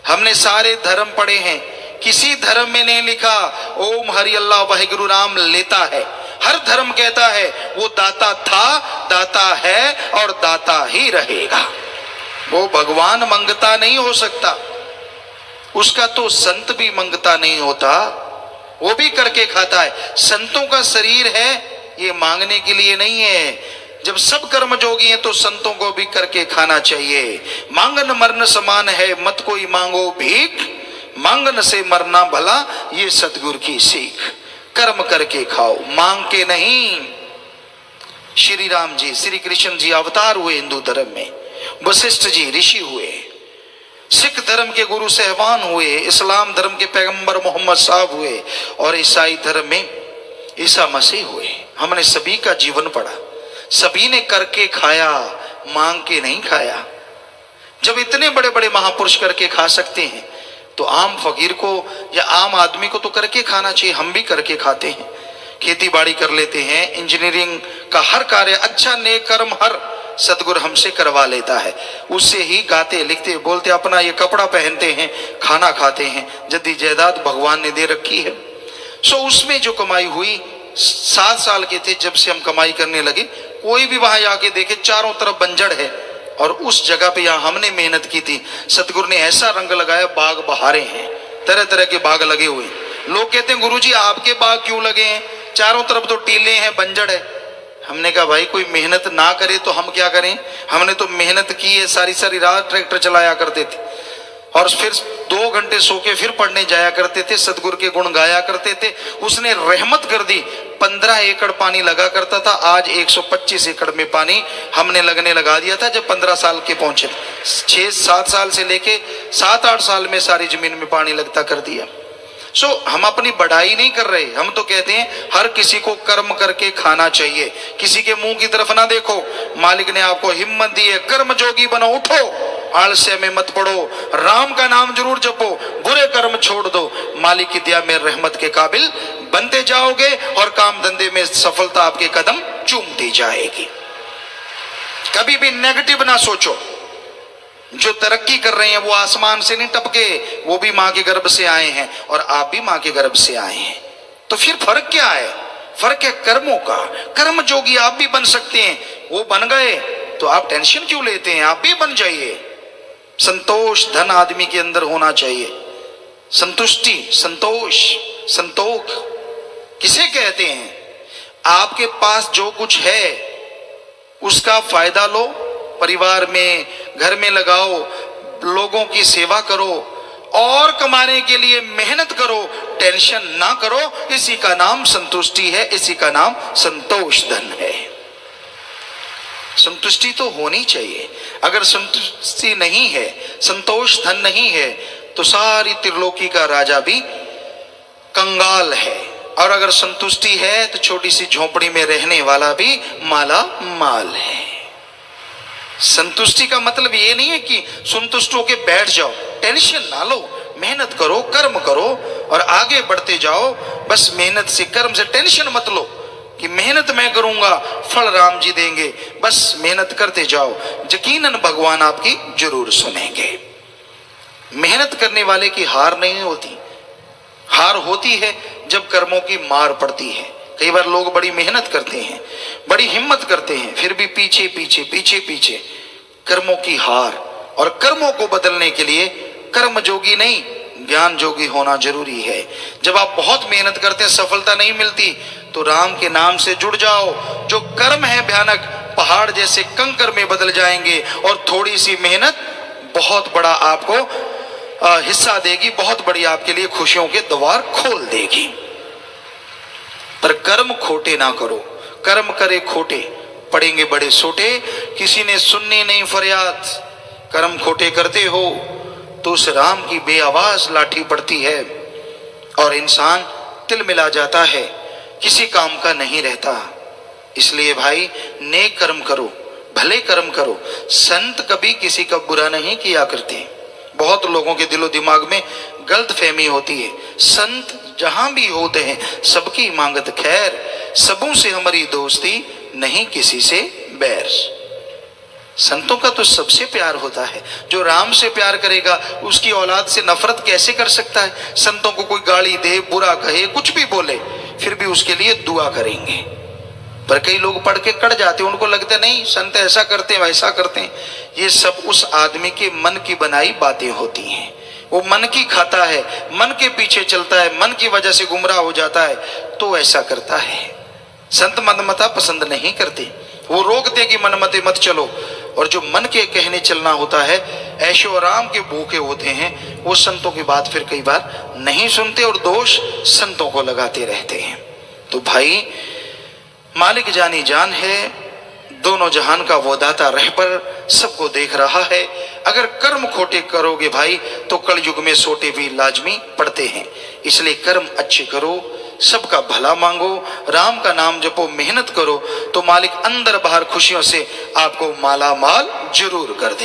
हमने सारे धर्म पढ़े हैं, किसी धर्म में नहीं लिखा ओम हरि अल्लाह वाहिगुरु राम लेता है। हर धर्म कहता है वो दाता था, दाता है और दाता ही रहेगा। वो भगवान मंगता नहीं हो सकता, उसका तो संत भी मंगता नहीं होता, वो भी करके खाता है। संतों का शरीर है ये मांगने के लिए नहीं है। जब सब कर्म जोगी हैं तो संतों को भी करके खाना चाहिए। मांगन मरण समान है, मत कोई मांगो भीख, मांगन से मरना भला ये सतगुरु की सीख। कर्म करके खाओ, मांग के नहीं। श्री राम जी, श्री कृष्ण जी अवतार हुए हिंदू धर्म में, वशिष्ठ जी ऋषि हुए, सिख धर्म के गुरु सहवान हुए, इस्लाम धर्म के पैगंबर मोहम्मद साहब हुए और ईसाई धर्म में ईसा मसीह हुए। हमने सभी का जीवन पढ़ा, सभी ने करके खाया, मांग के नहीं खाया। जब इतने बड़े बड़े महापुरुष करके खा सकते हैं तो आम फकीर को या आम आदमी को तो करके खाना चाहिए। हम भी करके खाते हैं, खेती बाड़ी कर लेते हैं, इंजीनियरिंग का हर कार्य अच्छा नेक कर्म हर सतगुरु हमसे करवा लेता है। उससे ही गाते लिखते बोलते अपना ये कपड़ा पहनते हैं, खाना खाते हैं, जद्दी जायदाद भगवान ने दे रखी है। सो उसमें जो कमाई हुई, 7 साल के थे जब से हम कमाई करने लगे, कोई भी वहां जाके देखे चारों तरफ बंजर है और उस जगह पे यहाँ हमने मेहनत की थी, सतगुरु ने ऐसा रंग लगाया, बाग बहारे हैं, तरह तरह के बाग लगे हुए। लोग कहते हैं गुरुजी आपके बाग क्यों लगे हैं, चारों तरफ तो टीले हैं, बंजर है। हमने कहा भाई कोई मेहनत ना करे तो हम क्या करें, हमने तो मेहनत की है, सारी सारी रात ट्रैक्टर चलाया करते थे और फिर 2 घंटे सो के फिर पढ़ने जाया करते थे, सतगुरु के गुण गाया करते थे। उसने रहमत कर दी, 15 एकड़ पानी लगा करता था, आज 125 एकड़ में पानी हमने लगने लगा दिया था जब 15 साल के पहुंचे। 6-7 साल से लेके 7-8 साल में सारी जमीन में पानी लगता कर दिया। सो हम अपनी बढ़ाई नहीं कर रहे, हम तो कहते हैं हर किसी को कर्म करके खाना चाहिए, किसी के मुंह की तरफ ना देखो। मालिक ने आपको हिम्मत दी है, कर्म जोगी बनो, उठो, आलस्य में मत पड़ो, राम का नाम जरूर जपो, बुरे कर्म छोड़ दो, मालिक की दया में रहमत के काबिल बनते जाओगे और काम धंधे में सफलता आपके कदम चूमती जाएगी। कभी भी नेगेटिव ना सोचो। जो तरक्की कर रहे हैं वो आसमान से नहीं टपके, वो भी मां के गर्भ से आए हैं और आप भी मां के गर्भ से आए हैं। तो फिर फर्क क्या है? फर्क है कर्मों का। कर्म जोगी आप भी बन सकते हैं, वो बन गए तो आप टेंशन क्यों लेते हैं, आप भी बन जाइए। संतोष धन आदमी के अंदर होना चाहिए, संतुष्टि, संतोष, संतोख किसे कहते हैं? आपके पास जो कुछ है उसका फायदा लो, परिवार में घर में लगाओ, लोगों की सेवा करो और कमाने के लिए मेहनत करो, टेंशन ना करो। इसी का नाम संतुष्टि है, इसी का नाम संतोष धन है। संतुष्टि तो होनी चाहिए। अगर संतुष्टि नहीं है, संतोष धन नहीं है तो सारी त्रिलोकी का राजा भी कंगाल है, और अगर संतुष्टि है तो छोटी सी झोपड़ी में रहने वाला भी माला माल है। संतुष्टि का मतलब ये नहीं है कि संतुष्ट होके बैठ जाओ, टेंशन ना लो, मेहनत करो, कर्म करो और आगे बढ़ते जाओ। बस मेहनत से, कर्म से टेंशन मत लो, कि मेहनत मैं करूंगा, फल राम जी देंगे, बस मेहनत करते जाओ, यकीनन भगवान आपकी जरूर सुनेंगे। मेहनत करने वाले की हार नहीं होती। हार होती है जब कर्मों की मार पड़ती है। कई बार लोग बड़ी मेहनत करते हैं, बड़ी हिम्मत करते हैं, फिर भी पीछे पीछे पीछे पीछे कर्मों की हार। और कर्मों को बदलने के लिए कर्म जोगी नहीं, ज्ञान जोगी होना जरूरी है। जब आप बहुत मेहनत करते हैं, सफलता नहीं मिलती, तो राम के नाम से जुड़ जाओ। जो कर्म है भयानक, पहाड़ जैसे कंकर में बदल जाएंगे, और थोड़ी सी मेहनत बहुत बड़ा आपको हिस्सा देगी, बहुत बड़ी आपके लिए खुशियों के द्वार खोल देगी। पर कर्म खोटे ना करो, कर्म करे खोटे पड़ेंगे बड़े सोटे, किसी ने सुननी नहीं फरियाद। कर्म खोटे करते हो तो उस राम की बेआवाज लाठी पड़ती है और इंसान तिल मिला जाता है, किसी काम का नहीं रहता। इसलिए भाई नेक कर्म करो, भले कर्म करो। संत कभी किसी का बुरा नहीं किया करते। बहुत लोगों के दिलो दिमाग में गलत फहमी होती है, संत जहां भी होते हैं सबकी मांगत खैर, सबों से हमारी दोस्ती नहीं किसी से बैर। संतों का तो सबसे प्यार होता है। जो राम से प्यार करेगा उसकी औलाद से नफरत कैसे कर सकता है? संतों को कोई गाली दे, बुरा कहे, कुछ भी बोले, फिर भी उसके लिए दुआ करेंगे। पर कई लोग पढ़ के कट जाते हैं, उनको लगता नहीं संत ऐसा करते हैं वैसा करते हैं। ये सब उस आदमी के मन की बनाई बातें होती हैं। वो मन की खाता है, मन के पीछे चलता है, मन की वजह से गुमराह हो जाता है, तो ऐसा करता है। संत मनमता पसंद नहीं करते, वो रोकते कि मनमते मत चलो। और जो मन के कहने चलना होता है, ऐशो आराम के भूखे होते हैं, वो संतों की बात फिर कई बार नहीं सुनते और दोष संतों को लगाते रहते हैं। तो भाई मालिक जानी जान है, दोनों जहान का वो दाता रहबर सबको देख रहा है। अगर कर्म खोटे करोगे भाई तो कलयुग में सोटे भी लाजमी पड़ते हैं। इसलिए कर्म अच्छे करो, सबका भला मांगो, राम का नाम जपो, मेहनत करो, तो मालिक अंदर बाहर खुशियों से आपको माला माल जरूर कर दे।